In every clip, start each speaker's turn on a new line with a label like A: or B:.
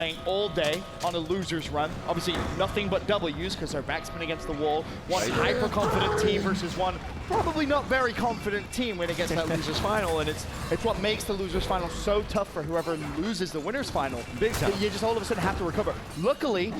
A: playing all day on a loser's run. Obviously, nothing but W's because their back's been against the wall. One hyper-confident team versus one probably not very confident team when it gets that loser's final, and it's what makes the loser's final so tough for whoever loses the winner's final. Big time. You just all of a sudden have to recover. Luckily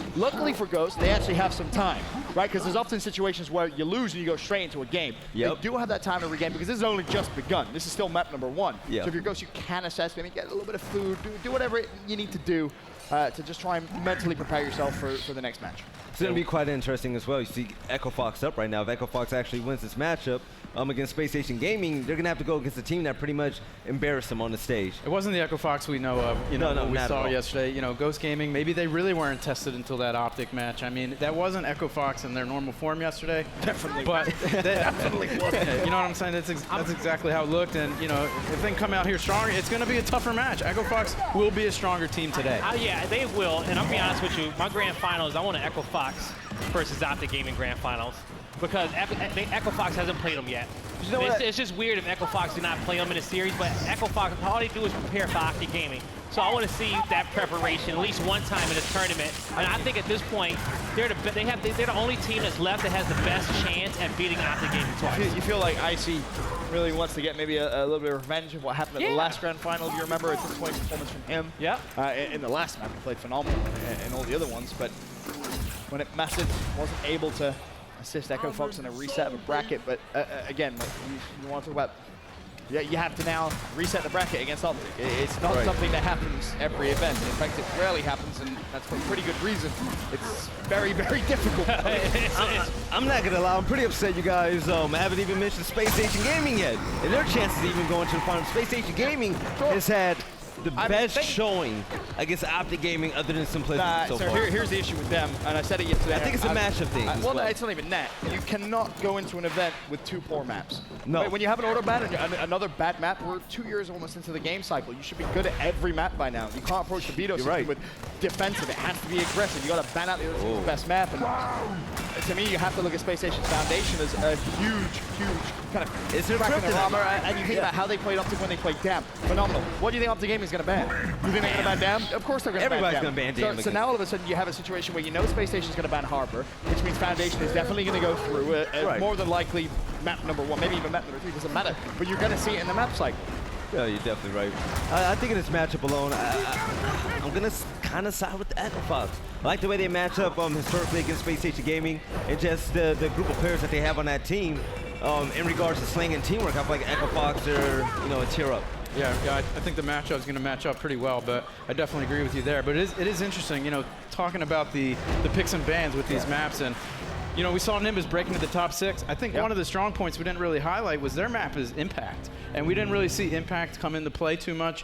A: for Ghost, they actually have some time, right? Because there's often situations where you lose and you go straight into a game. They do have that time to regain because this has only just begun. This is still map number 1. So if you're Ghost, you can assess, maybe get a little bit of food, do whatever you need to do to just try and mentally prepare yourself for the next match.
B: It's going to be quite interesting as well. You see Echo Fox up right now. If Echo Fox actually wins this matchup against Spacestation Gaming, they're going to have to go against a team that pretty much embarrassed them on the stage.
C: It wasn't the Echo Fox we know of, we saw yesterday. Ghost Gaming, maybe they really weren't tested until that Optic match. I mean, that wasn't Echo Fox in their normal form yesterday.
A: Definitely.
C: But definitely wasn't. You know what I'm saying? That's exactly how it looked. And, if they can come out here stronger, it's going to be a tougher match. Echo Fox will be a stronger team today.
D: Yeah, they will. And I'll be honest with you, my grand finals, I want an Echo Fox versus Optic Gaming grand finals because Echo Fox hasn't played them yet. You know it's just weird if Echo Fox did not play them in a series, but Echo Fox, all they do is prepare for Optic Gaming. So I want to see that preparation at least one time in a tournament. And I think at this point, they're the only team that's left that has the best chance at beating Optic Gaming twice.
A: You feel like Icy really wants to get maybe a little bit of revenge of what happened at the last grand final. If you remember, it's a disappointing performance from him. In the last match, he played phenomenal in all the other ones, but when it mattered, wasn't able to assist Echo Fox in a reset of a bracket. But again, like, you want to talk about, you have to now reset the bracket against Optic. It's not something that happens every event. In fact, it rarely happens, and that's for a pretty good reason. It's very, very difficult.
B: I'm not gonna lie, I'm pretty upset you guys haven't even mentioned Spacestation Gaming yet. And their chances of even going to the final. Spacestation Gaming has had the best showing against Optic Gaming other than Simplicity so far.
A: Here's the issue with them, and I said it yesterday.
B: I think it's a matchup thing.
A: Well, it's not even that. You cannot go into an event with 2 poor maps.
B: No.
A: When you have an auto ban and another bad map, we're 2 years almost into the game cycle. You should be good at every map by now. You can't approach the veto system with defensive. It has to be aggressive. You got to ban out the other team's best map. And to me, you have to look at Space Station's foundation as a huge kind of crack in their armor. And you think about how they played Optic when they played Dam. Phenomenal. What do you think Optic Gaming is going to ban? You think they're going to ban Dam? Of course they're going to ban Dam.
B: Everybody's going to ban Dam.
A: So now all of a sudden you have a situation where you know Space Station's going to ban Harbor, which means Foundation is definitely going to go through more than likely map number 1, maybe even map number 3, doesn't matter. But you're going to see it in the map cycle.
B: Yeah, you're definitely right. I think in this matchup alone, I'm going to kind of side with the Echo Fox. I like the way they match up historically against Space Station Gaming and just the group of players that they have on that team. In regards to slang and teamwork, I feel like Echo Fox are, a tier up.
C: Yeah, I think the matchup is going to match up pretty well, but I definitely agree with you there. But it is interesting, talking about the picks and bans with these maps. And we saw Nimbus break into the top 6. I think one of the strong points we didn't really highlight was their map is Impact. And we didn't really see Impact come into play too much,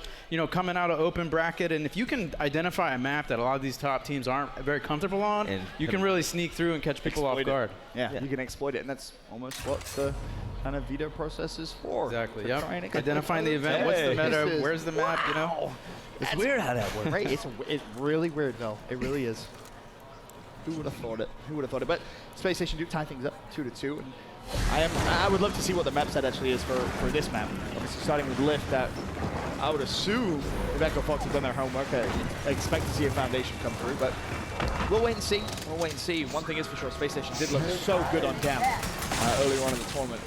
C: coming out of open bracket. And if you can identify a map that a lot of these top teams aren't very comfortable on, you can really sneak through and catch people off guard.
A: Yeah, you can exploit it, and that's almost what the kind of veto process is for.
C: Exactly, Identifying the event, what's the meta, where's the map,
B: It's weird how that works.
A: Right? It's really weird, though. It really is. Who would have thought it? Who would have thought it? But Space Station do tie things up 2-2, and I would love to see what the map set actually is for this map. Obviously, starting with Lift, that I would assume if Echo Fox have done their homework, I expect to see a Foundation come through, but we'll wait and see. We'll wait and see. One thing is for sure, Space Station did look so good on Dam earlier on in the tournament.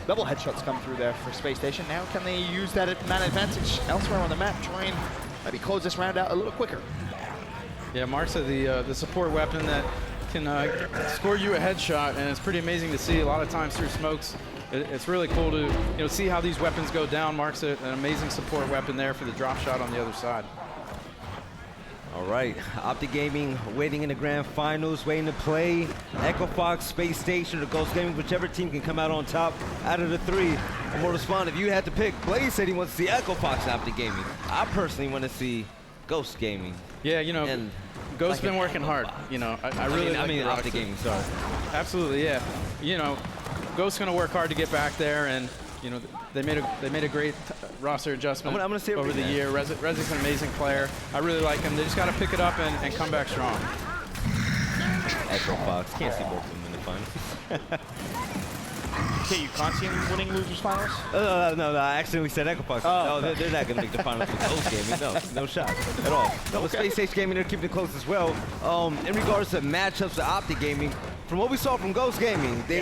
A: Double headshots come through there for Space Station. Now, can they use that man advantage elsewhere on the map? Try and maybe close this round out a little quicker.
C: Yeah, Mark's the support weapon that can score you a headshot, and it's pretty amazing to see a lot of times through smokes. It's really cool to see how these weapons go down. Mark's an amazing support weapon there for the drop shot on the other side.
B: All right, Optic Gaming waiting in the grand finals, waiting to play Echo Fox, Space Station, or Ghost Gaming, whichever team can come out on top out of the 3. And more respond, if you had to pick, Blaze said he wants to see Echo Fox Optic Gaming. I personally want to see Ghost Gaming.
C: Yeah, Ghost's been working hard. I mean
B: Optic Gaming, sorry.
C: Absolutely, yeah. Ghost's gonna work hard to get back there, and they made a great roster adjustment
B: I'm gonna say
C: over the year. Rezik's an amazing player. I really like him. They just got to pick it up and come back strong.
B: Echo Fox, can't see both of them in the finals.
A: Okay, you can't see him winning losers finals?
B: No, I accidentally said Echo Fox.
A: Oh.
B: No, they're not going to make the finals with Ghost Gaming. No shot at all. No, with Space Station Gaming, they're keeping it close as well. In regards to matchups to Optic Gaming, from what we saw from Ghost Gaming, they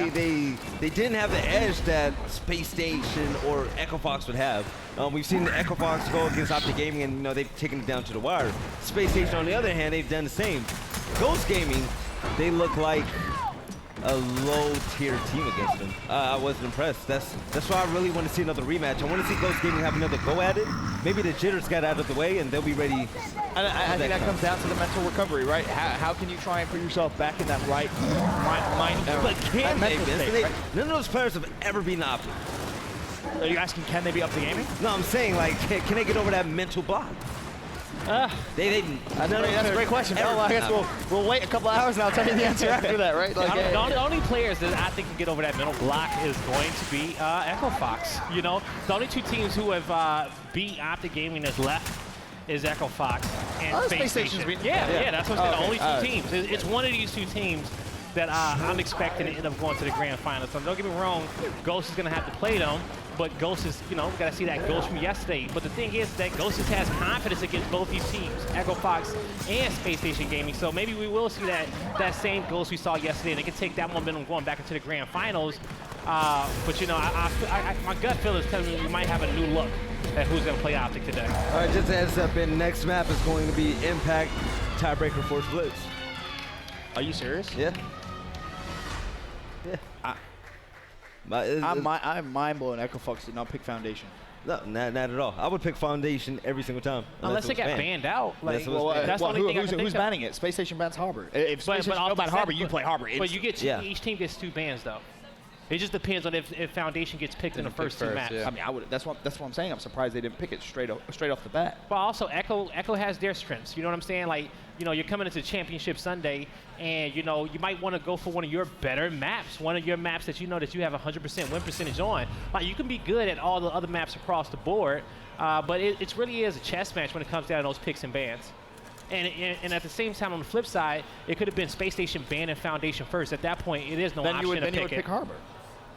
B: didn't have the edge that Space Station or Echo Fox would have. We've seen the Echo Fox go against Optic Gaming, and they've taken it down to the wire. Space Station, on the other hand, they've done the same. Ghost Gaming, they look like a low-tier team against them. I wasn't impressed. That's why I really want to see another rematch. I want to see Ghost Gaming have another go at it. Maybe the jitters got out of the way, and they'll be ready.
A: I think that comes down to the mental recovery, right? How can you try and put yourself back in that right mind?
B: But can they, Vince?
A: State, right?
B: None of those players have ever been Optic.
A: Are you asking, can they be up to gaming?
B: No, I'm saying, like, can they get over that mental block?
A: That's a great question. Well, I guess we'll wait a couple hours and I'll tell you the answer after that, right? Like,
D: The only players that I think can get over that middle block is going to be Echo Fox. You know, the only two teams who have beat Optic Gaming that's left is Echo Fox and Space Station. Yeah, that's what's the only two teams. It's one of these two teams that I'm expecting to end up going to the grand final. So don't get me wrong, Ghost is going to have to play them, but Ghost is, we got to see that Ghost from yesterday. But the thing is that Ghost has confidence against both these teams, Echo Fox and Space Station Gaming. So maybe we will see that same Ghost we saw yesterday, and they can take that momentum going back into the grand finals. But my gut feel is telling me we might have a new look at who's going to play Optic today.
B: All right, just a heads up, in next map is going to be Impact Tiebreaker Force Blitz.
A: are you serious?
B: Yeah.
A: I'm mind blown. Echo Fox did not pick Foundation.
B: No, not at all. I would pick Foundation every single time.
D: Unless they got banned out. Like,
B: that's
D: the only thing I can think
A: who's
D: of.
A: banning it? Space Station bans Harbor. If Space Station don't ban Harbor, you play Harbor.
D: But you get each team gets 2 bans though. It just depends on if Foundation gets picked in the first 2 maps.
A: Yeah. I mean, I would. That's what I'm saying. I'm surprised they didn't pick it straight off the bat.
D: But also, Echo has their strengths. You know what I'm saying? Like, you're coming into Championship Sunday, and you might want to go for one of your better maps, one of your maps that that you have 100% win percentage on. Like, you can be good at all the other maps across the board, but it really is a chess match when it comes down to those picks and bans. And at the same time, on the flip side, it could have been Space Station ban and Foundation first. At that point, it is no option to pick it.
A: Then you would pick Harbor.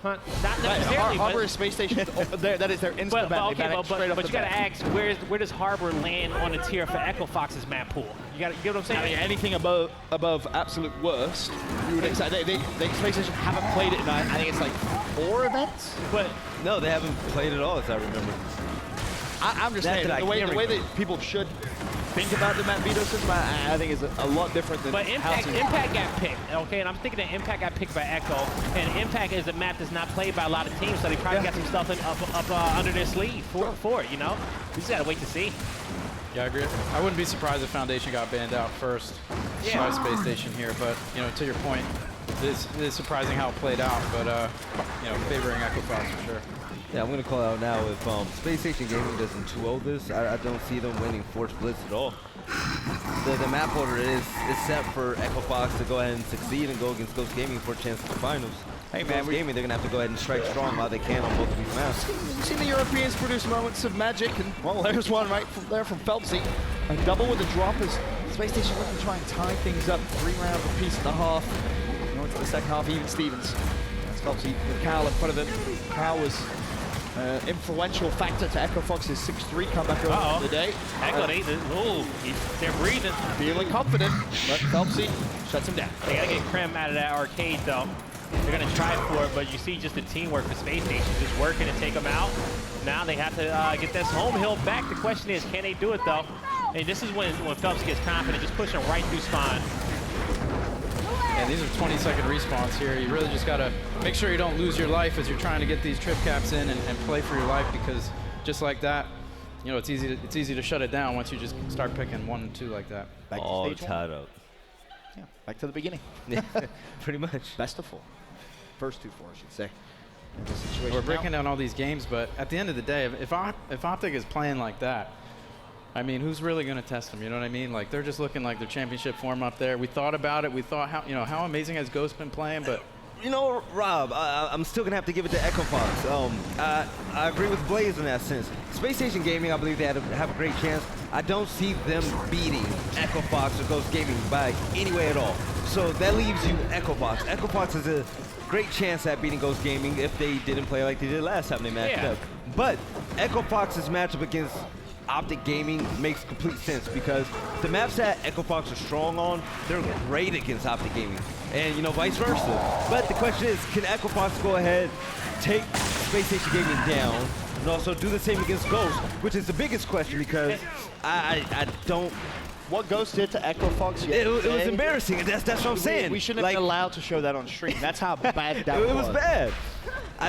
D: Huh? Not necessarily.
A: Harbor is Space Station. That is their instant ban.
D: But you got to ask, where does Harbor land on the tier for Echo Fox's map pool? You get what I'm saying?
A: I mean, anything above absolute worst, you would expect. They Space Station haven't played it in, I think it's like 4 events.
B: But no, they haven't played at all, as I remember.
A: I'm just saying, the way that people should think about the map veto system, I think is a lot different than.
D: But Impact got picked, okay? And I'm thinking that Impact got picked by Echo, and Impact is a map that's not played by a lot of teams, so they probably got some stuff up under their sleeve for it, We just gotta wait to see.
C: Yeah, I agree. I wouldn't be surprised if Foundation got banned out first by Space Station here, but to your point, it is surprising how it played out, but favoring Echo Fox for sure.
B: Yeah, I'm going to call out now if Space Station Gaming doesn't 2-0 this, I don't see them winning Force Blitz at all. The map order is set for Echo Fox to go ahead and succeed and go against Ghost Gaming for a chance at the finals.
A: Hey man,
B: Ghost Gaming, they're going to have to go ahead and strike strong while they can on both of these maps.
A: We've seen the Europeans produce moments of magic, and well, there's one right from there from Phelpsy. A double with a drop as Space Station looking to try and tie things up. 3 rounds apiece at the half. Into the second half, even Stevens. That's Phelpsy with Cal in front of him. Cal was influential factor to Echo Fox's 6-3 comeback earlier today.
D: Echo, they're breathing.
A: Feeling confident, but Phelpsy shuts him down.
D: They gotta get Crim out of that arcade though. They're gonna try for it, but you see just the teamwork for Space Station just working to take them out. Now they have to get this home hill back. The question is, can they do it though? And this is when Phelps gets confident, just pushing right through spawn.
C: And these are 20-second respawns here. You really just got to make sure you don't lose your life as you're trying to get these trip caps in and play for your life, because just like that, it's easy to shut it down once you just start picking 1 and 2 like that.
A: Back to
B: all
A: stage
B: tied
A: 1.
B: up.
A: Yeah, back to the beginning.
B: Yeah, pretty much.
A: Best of 4. First 2-4, I should say. In this situation
C: We're breaking down all these games, but at the end of the day, if Optic is playing like that, I mean, who's really going to test them? You know what I mean? Like, they're just looking like their championship form up there. We thought about it. We thought how amazing has Ghost been playing, but
B: Rob, I'm still gonna have to give it to Echo Fox. I agree with Blaze in that sense. Space Station Gaming, I believe they have a great chance. I don't see them beating Echo Fox or Ghost Gaming by any way at all. So that leaves you Echo Fox. Echo Fox has a great chance at beating Ghost Gaming if they didn't play like they did last time they matched up. But Echo Fox's matchup against Optic Gaming makes complete sense because the maps that Echo Fox are strong on, they're great against Optic Gaming, and you know, vice versa. But the question is, can Echo Fox go ahead, take Spacestation Gaming down, and also do the same against Ghost, which is the biggest question because I don't.
A: What Ghost did to Echo Fox
B: It was embarrassing, and that's what I'm saying.
A: We shouldn't have been allowed to show that on stream. That's how bad that was.
B: It was bad.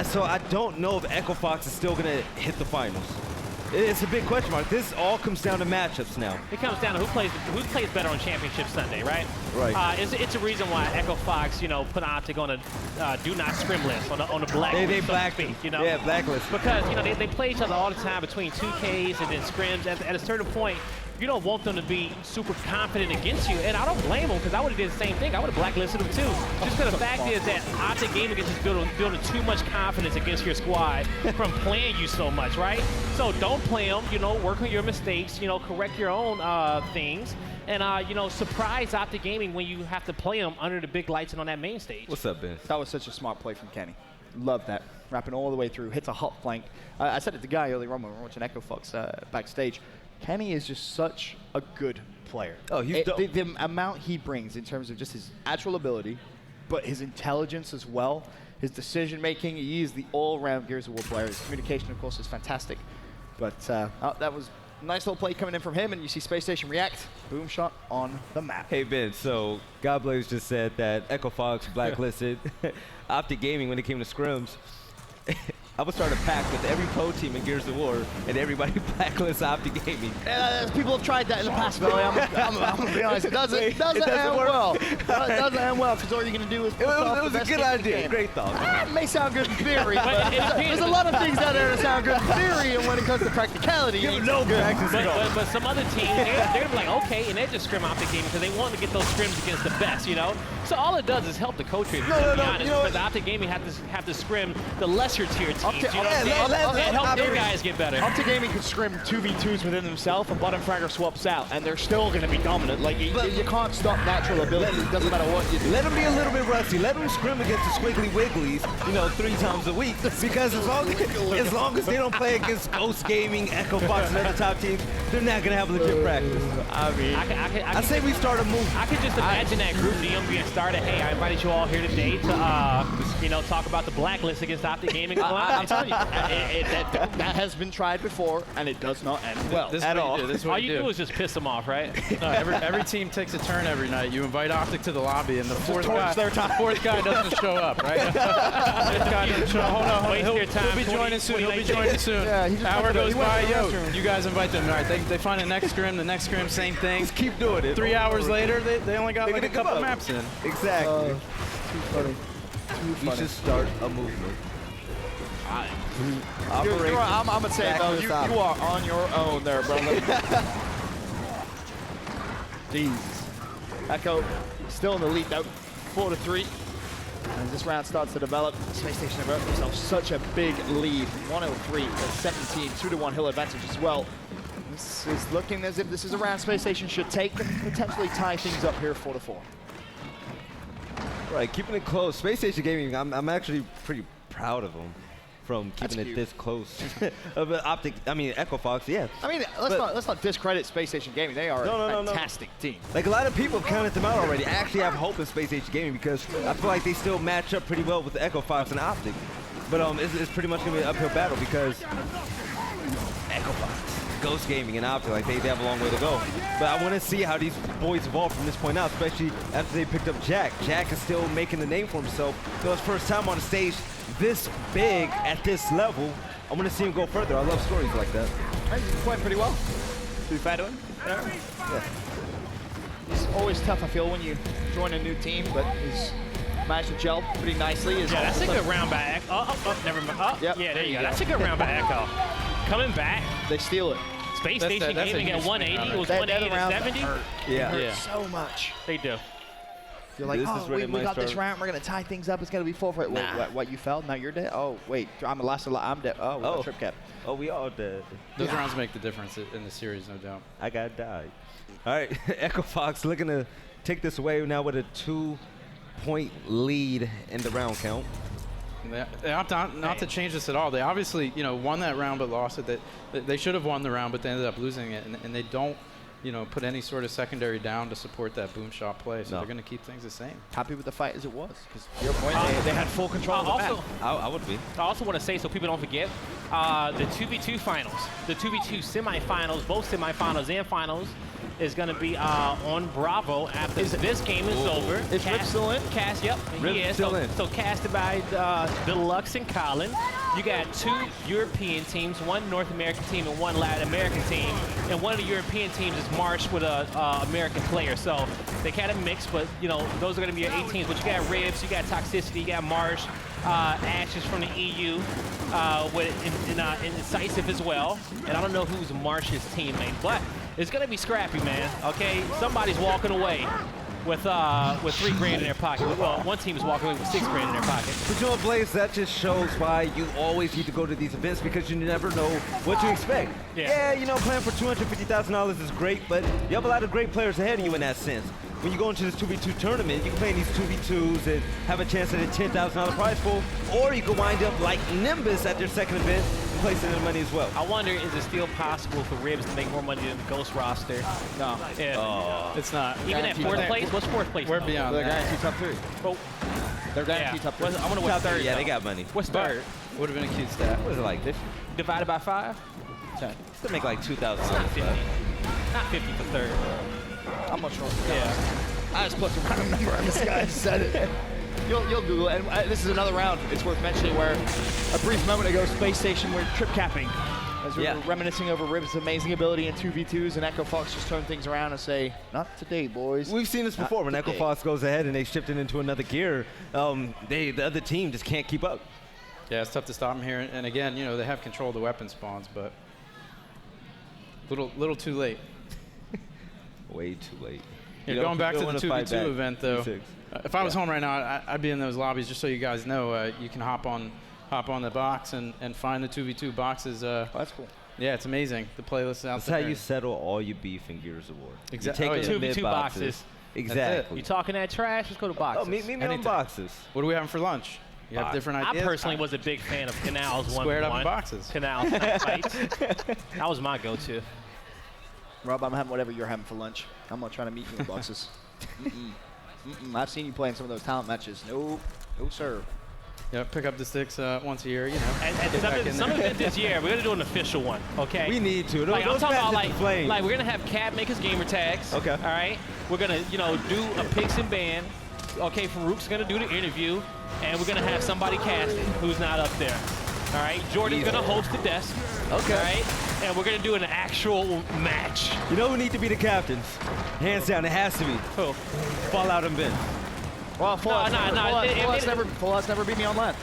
B: So I don't know if Echo Fox is still gonna hit the finals. It's a big question mark. This all comes down to matchups now.
D: It comes down to who plays better on Championship Sunday, right?
B: Right.
D: It's a reason why Echo Fox, you know, put Optic on a do not scrim list, on a blacklist.
B: They black,
D: you know?
B: Yeah, blacklist.
D: Because, you know, they play each other all the time between 2Ks and then scrims. At a certain point, you don't want them to be super confident against you, and I don't blame them because I would have did the same thing. I would have blacklisted them too. Just because the fact is that Optic Gaming is just building too much confidence against your squad from playing you so much, right? So don't play them, you know, work on your mistakes, you know, correct your own things, and, you know, surprise Optic Gaming when you have to play them under the big lights and on that main stage.
B: What's up, Ben?
A: That was such a smart play from Kenny. Love that. Wrapping all the way through, hits a hot flank. I said it to Guy earlier on when we were watching Echo Fox backstage. Kenny is just such a good player.
B: Oh, he's dope.
A: The amount he brings in terms of just his actual ability, but his intelligence as well, his decision making. He is the all-round Gears of War player. His communication, of course, is fantastic. But that was a nice little play coming in from him, and you see Space Station react. Boom shot on the map.
B: Hey, Ben, so Godblaze just said that Echo Fox blacklisted Optic Gaming when it came to scrims. I would start a pact with every pro team in Gears of War, and everybody blacklists Optic Gaming.
A: People have tried that in the past, Billy. I'm going to be honest. It doesn't end well. It doesn't end well, because all you're going to do is
B: It was a good idea. Great thought.
A: It may sound good in theory, but there's a lot of things out there that sound good in theory, and when it comes to practicality,
B: Give it no practice at all.
D: But some other teams, they're like, okay, and they just scrim Optic Gaming because they want to get those scrims against the best, you know? So all it does is help the coach here, to be honest, because Optic Gaming have to scrim the lesser tier teams, and help their guys get better.
A: Optic Gaming can scrim 2v2s within themselves, and bottom fragger swaps out, and they're still going to be dominant. Like, you can't stop natural ability. It doesn't matter what you do.
B: Let them be a little bit rusty. Let them scrim against the Squiggly Wigglies, you know, 3 times a week. Because as long as they don't play against Ghost Gaming, Echo Fox, and other top teams, they're not going to have legit practice.
A: I mean,
B: I say we start a movement.
D: I could just imagine that group DM being started. Hey, I invited you all here today to, you know, talk about the blacklist against Optic Gaming.
A: I'm telling you, that has been tried before, and it does not end well at all.
D: All you do is just piss them off, right?
C: No, every team takes a turn every night. You invite Optic to the lobby, and the fourth guy doesn't show up, right? Fourth guy doesn't show up. Hold on.
D: Waste your time.
C: He'll be joining soon. He'll be joining soon.
A: Yeah, he just
C: Hour goes by.
A: Yo,
C: You guys invite them. All right, they find the next scrim, same thing.
B: Just keep doing it.
C: 3 hours later, they only got like a couple maps in.
B: Exactly.
A: too funny.
B: We should start a movement.
A: I'm going to say, though, you are on your own there, brother. Jesus. Echo still in the lead, though. 4-3. As this round starts to develop, Space Station have earned themselves such a big lead. 103 to 17, 2-1 hill advantage as well. This is looking as if this is a round Space Station should take and potentially tie things up here 4-4.
B: Right, keeping it close. Space Station Gaming, I'm actually pretty proud of them from keeping it this close. Echo Fox, yeah.
A: I mean, let's not discredit Space Station Gaming. They are a fantastic team.
B: Like, a lot of people have counted them out already. I actually have hope in Space Station Gaming because I feel like they still match up pretty well with the Echo Fox and Optic. But it's pretty much going to be an uphill battle because Echo Fox, Ghost Gaming, and Optic, like, they have a long way to go. But I want to see how these boys evolve from this point out, especially after they picked up Jack. Jack is still making the name for himself. Though his first time on the stage this big at this level, I want to see him go further. I love stories like that.
A: He's playing pretty well. To be fair to him. Yeah. It's always tough, I feel, when you join a new team, but he's managed to gel pretty nicely.
D: Yeah, that's a good round by Echo. Never mind.
A: Yep.
D: Yeah, there you go. That's a good round by Echo. Coming back.
A: They steal it.
D: Space Station Gaming at 180. It was 180 to 70.
B: Yeah.
A: Hurt so much.
D: They do.
A: You're like,
B: This is
A: oh,
B: really
A: we
B: my
A: got this
B: start.
A: round. We're going to tie things up. It's going to be 4-4. Wait, what, you fell? Now you're dead? Oh, wait. I'm last alive. I'm dead. Oh, we got trip cap.
B: Oh, we all dead.
C: Those rounds make the difference in the series, no doubt.
B: I got died. All right, Echo Fox looking to take this away now with a 2-point lead in the round count.
C: They opt not to change this at all. They obviously, won that round but lost it. They should have won the round, but they ended up losing it, and they don't, put any sort of secondary down to support that boom shot play. So they're going to keep things the same.
A: Happy with the fight as it was, because to your point, they had full control of the map.
B: I would be.
D: I also want to say, so people don't forget, the 2v2 finals, the 2v2 semifinals, both semifinals and finals, is going to be on Bravo after this game is over.
A: Is Rip still in?
D: Yep.
B: Rip
D: He is.
B: still in.
D: So casted by Deluxe and Colin. You got 2 European teams, 1 North American team and 1 Latin American team. And one of the European teams is Marsh with an American player. So they kind of mix, but those are going to be your 8 teams. But you got Ribs, you got Toxicity, you got Marsh, Ashes from the EU, with Incisive as well. And I don't know who's Marsh's teammate, but it's going to be scrappy, man. Okay, somebody's walking away with $3 grand in their pocket. Well, one team is walking away with $6 grand in their pocket.
B: But you know, Blaze, that just shows why you always need to go to these events, because you never know what to expect.
D: Yeah.
B: Playing for $250,000 is great, but you have a lot of great players ahead of you in that sense. When you go into this 2v2 tournament, you can play in these 2v2s and have a chance at a $10,000 prize pool, or you could wind up like Nimbus at their second event, placing in the money as well.
D: I wonder, is it still possible for Ribs to make more money than the Ghost roster?
A: No.
D: Yeah.
C: It's not.
D: Even at 4th place? What's 4th place?
C: We're
D: now?
C: beyond
A: They're
C: that.
A: guaranteed top 3.
D: Oh,
A: They're guaranteed top 3.
D: I wonder what's third.
B: Yeah, they
D: though.
B: got money.
D: What's third?
C: Would have been a cute stat.
B: What is it, like 50?
D: Divided by 5?
A: 10.
B: They make like 2,000.
D: Not 50. Not 50 for third.
A: I'm not sure.
D: Yeah.
A: I just plucked a random number and this guy said it. You'll Google it. And this is another round, it's worth mentioning, where a brief moment ago, Spacestation were trip capping. As we were reminiscing over Rib's amazing ability in 2v2s, and Echo Fox just turned things around and say, not today, boys.
B: We've seen this before. When Echo Fox goes ahead and they shift it into another gear, the other team just can't keep up.
C: Yeah, it's tough to stop them here. And again, they have control of the weapon spawns, but little too late.
B: Way too late.
C: Going back to the 2v2 event, though, if I was home right now, I'd be in those lobbies. Just so you guys know, you can hop on the box and find the 2v2 boxes.
A: That's cool.
C: Yeah, it's amazing. The playlist is out
B: That's
C: there.
B: how you settle all your beef in Gears of War.
C: Exactly.
B: You take
D: 2v2 boxes.
B: Exactly.
D: You talking that trash? Let's go to boxes.
B: Oh, meet me on
C: Anything.
B: boxes.
C: What are we having for lunch? You have different
D: I
C: ideas?
D: personally was a big fan of Canals 1-1.
C: Squared up in boxes.
D: Canals fights. That was my go-to.
A: Rob, I'm having whatever you're having for lunch. I'm not trying to meet you in boxes. I've seen you play in some of those talent matches. Nope. No, sir.
C: Yeah, pick up the sticks once a year,
D: And some event this year, we're gonna do an official one, okay?
B: We need to.
D: Like, I'm
B: Those
D: talking about
B: matches are flames.
D: like we're gonna have Cat make his gamer tags.
B: Okay.
D: All right. We're gonna do a picks and ban. Okay. Farouk's gonna do the interview, and we're gonna have somebody cast it who's not up there. All right. Jordan's gonna host the desk.
B: Okay.
D: All right. And we're gonna do an actual match.
B: You know who need to be the captains? Hands down, it has to be.
D: Who?
B: Fallout and Ben.
A: Well, Fallout's never beat me on land.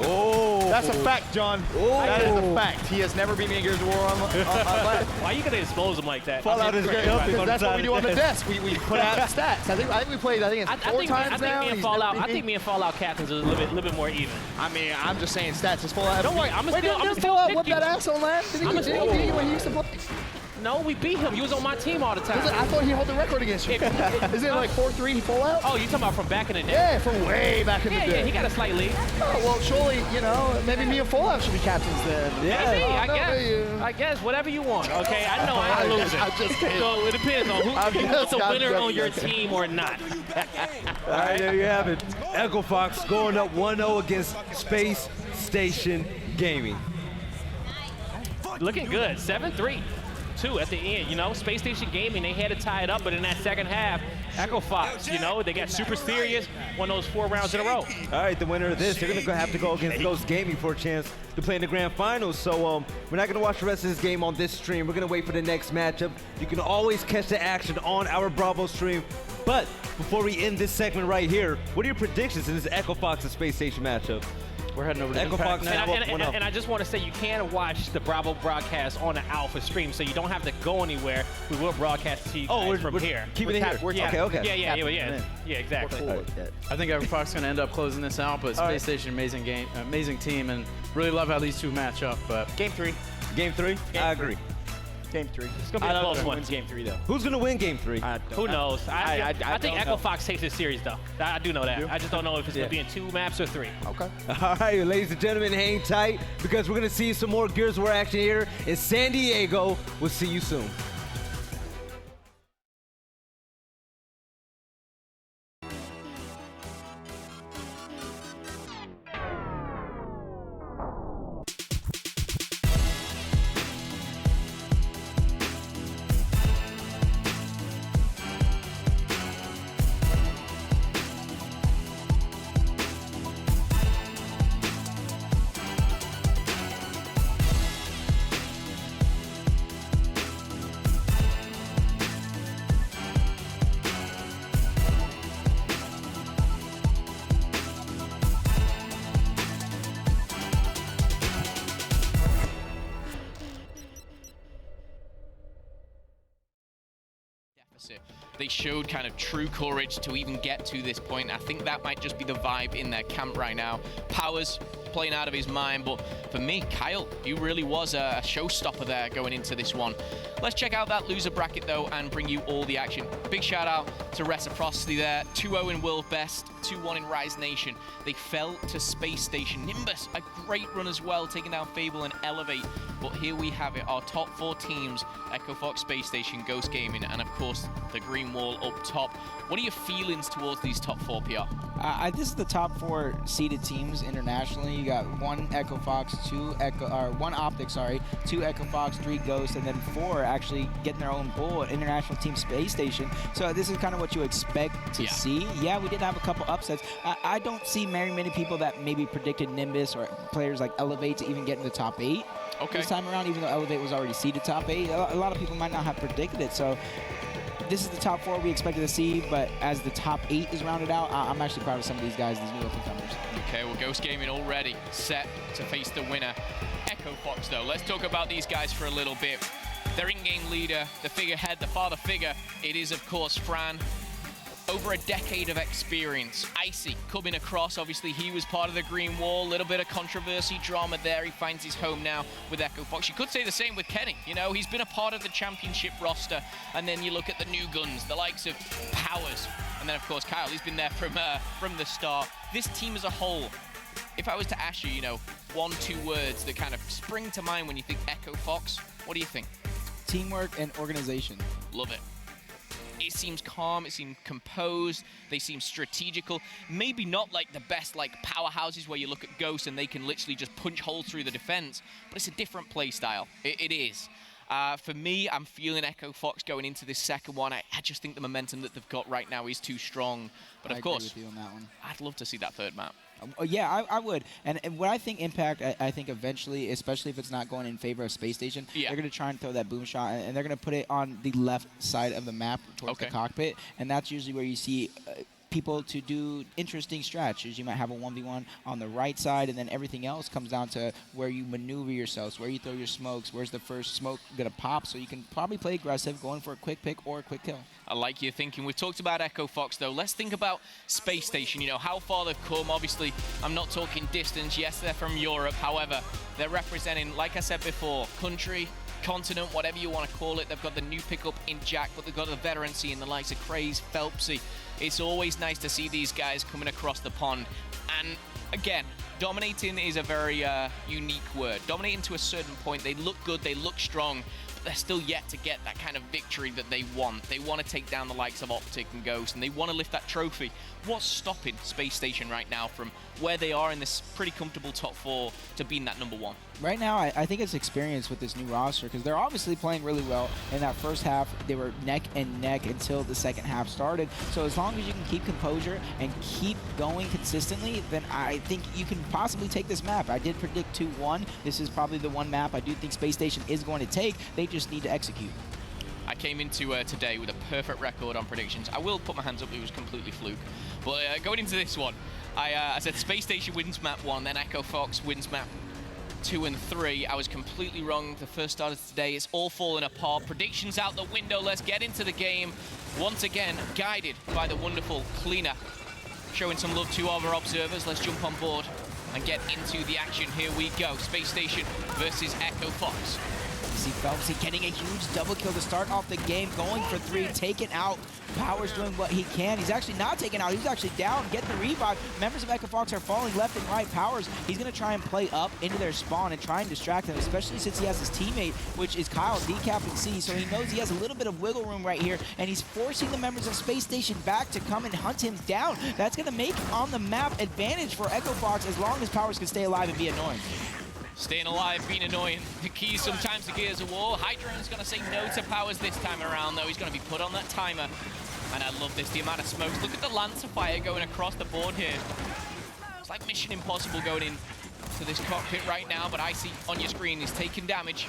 B: Oh.
A: That's a fact, John. That is a fact. He has never beat me in Gears of War on land.
D: Why are you gonna expose him like that?
B: Fallout is great.
A: That's what we do on the desk. We put out stats. I think we played. It's 4 times now.
D: I think me and Fallout captains are a little bit more even.
A: I mean, I'm just saying stats is Fallout.
D: Don't worry, I'm
A: Wait,
D: gonna
A: did Fallout whip that ass on land? Did he beat you when he used to play?
D: No, we beat him. You was on my team all the time.
A: I thought he held the record against you. Isn't it like 4-3 Fallout?
D: Oh, you talking about from back in the day?
A: Yeah, from way back in the day.
D: Yeah, he got a slight lead.
A: Oh, well, surely, maybe me and Fallout should be captains then.
D: Maybe,
A: Oh,
D: I
A: no,
D: guess.
A: you-
D: I guess, whatever you want, okay? I know I ain't losing.
A: I'm just kidding.
D: So it depends on
A: I'm
D: who you want the
A: just
D: winner on
A: joking.
D: your team or not.
B: All right, there you have it. Echo Fox going up 1-0 against Space Station Gaming.
D: Looking good, 7-3. 2 at the end, Space Station Gaming, they had to tie it up, but in that second half, Echo Fox, they got super serious, won those 4 rounds in a row.
B: All right, the winner of this, they're going to have to go against Ghost Gaming for a chance to play in the grand finals. So we're not going to watch the rest of this game on this stream. We're going to wait for the next matchup. You can always catch the action on our Bravo stream. But before we end this segment right here, what are your predictions in this Echo Fox and Space Station matchup?
C: We're heading over to
B: Echo
C: Impact
B: Fox
C: now.
D: And I just want to say you can watch the Bravo broadcast on the Alpha stream, so you don't have to go anywhere. We will broadcast to you guys from here.
B: Keeping it here.
A: We're
D: Yeah, exactly.
A: cool with that.
C: I think Echo Fox is going to end up closing this out, but Space Station, amazing game, amazing team, and really love how these two match up. But
A: Game 3.
B: Game 3? I agree.
A: Game 3.
D: It's going to be a close one.
A: Wins Game 3, though.
B: Who's going to win Game 3?
D: Who knows? I think
A: don't
D: Echo
A: know.
D: Fox takes this series, though. I do know that. I just don't know if it's going to be in 2 maps or 3.
A: Okay.
B: All right, ladies and gentlemen, hang tight because we're going to see some more Gears of War action here in San Diego. We'll see you soon.
E: They showed kind of true courage to even get to this point. I think that might just be the vibe in their camp right now. Powers playing out of his mind, but for me, Kyle, he really was a showstopper there going into this one. Let's check out that loser bracket though and bring you all the action. Big shout out to Reciprocity there, 2-0 in World Best, 2-1 in Rise Nation. They fell to Space Station. Nimbus, a great run as well, taking down Fable and Elevate. But here we have it, our top 4 teams, Echo Fox, Space Station, Ghost Gaming, and of course, the Green Wall up top. What are your feelings towards these top 4, PR?
F: This is the top 4 seeded teams internationally. You got 1 Echo Fox, 1 Optic, 2 Echo Fox, 3 Ghost, and then 4 actually getting their own bull, international team Space Station. So this is kind of what you expect to see. Yeah, we did have a couple upsets. I don't see very many people that maybe predicted Nimbus or players like Elevate to even get in the top 8 this time around, even though Elevate was already seeded top 8. A lot of people might not have predicted it. So this is the top 4 we expected to see, but as the top 8 is rounded out, I'm actually proud of some of these guys, these new up-and-comers.
E: Okay, well, Ghost Gaming already set to face the winner. Echo Fox, though, let's talk about these guys for a little bit. Their in-game leader, the figurehead, the father figure, it is, of course, Fran. Over a decade of experience. Icy coming across, obviously he was part of the Green Wall, a little bit of controversy, drama there. He finds his home now with Echo Fox. You could say the same with Kenny, you know, he's been a part of the championship roster, and then you look at the new guns, the likes of Powers, and then of course Kyle, he's been there from the start. This team as a whole, if I was to ask you, you know, 1-2 words that kind of spring to mind when you think Echo Fox, what do you think?
F: Teamwork and organization.
E: Love it. It seems calm, it seems composed, they seem strategical. Maybe not like the best like powerhouses where you look at Ghost and they can literally just punch holes through the defense, but it's a different play style. It is. For me, I'm feeling Echo Fox going into this second one. I just think the momentum that they've got right now is too strong. But of course,
F: agree with you on that one.
E: I'd love to see that third map.
F: Yeah, I would. And what I think Impact, I think eventually, especially if it's not going in favor of Space Station, they're going to try and throw that boom shot, and they're going to put it on the left side of the map towards the cockpit. And that's usually where you see people to do interesting strategies. You might have a 1v1 on the right side, and then everything else comes down to where you maneuver yourselves, where you throw your smokes, where's the first smoke going to pop, so you can probably play aggressive, going for a quick pick or a quick kill.
E: I like your thinking. We've talked about Echo Fox, though. Let's think about Space Station, you know, how far they've come. Obviously, I'm not talking distance. Yes, they're from Europe. However, they're representing, like I said before, country, continent, whatever you want to call it. They've got the new pickup in Jack, but they've got the veterancy in the likes of Craze, Phelpsy. It's always nice to see these guys coming across the pond. And again, dominating is a very unique word. Dominating to a certain point, they look good, they look strong, but they're still yet to get that kind of victory that they want. They want to take down the likes of Optic and Ghost, and they want to lift that trophy. What's stopping Space Station right now from where they are in this pretty comfortable top 4 to being that #1?
F: Right now, I think it's experience with this new roster, because they're obviously playing really well. In that first half, they were neck and neck until the second half started. So as long as you can keep composure and keep going consistently, then I think you can possibly take this map. I did predict 2-1. This is probably the one map I do think Space Station is going to take. They just need to execute.
E: I came into today with a perfect record on predictions. I will put my hands up, it was completely fluke. But going into this one, I said Space Station wins map 1, then Echo Fox wins map 2 and 3. I was completely wrong. The first start of today, it's all falling apart. Predictions out the window. Let's get into the game. Once again, guided by the wonderful Cleaner. Showing some love to our observers. Let's jump on board and get into the action. Here we go. Space Station versus Echo Fox.
F: You see Phelpsy getting a huge double kill to start off the game, going for 3, taken out. Powers doing what he can. He's actually not taken out. He's actually down, getting the revive. Members of Echo Fox are falling left and right. Powers, he's going to try and play up into their spawn and try and distract them, especially since he has his teammate, which is Kyle, decapping C. So he knows he has a little bit of wiggle room right here, and he's forcing the members of Space Station back to come and hunt him down. That's going to make on the map advantage for Echo Fox as long as Powers can stay alive and be annoying.
E: Staying alive, being annoying. The key sometimes to Gears of War. Hydrone's going to say no to Powers this time around, though. He's going to be put on that timer. And I love this, the amount of smokes. Look at the Lancer fire going across the board here. It's like Mission Impossible going in to this cockpit right now, but I see on your screen he's taking damage.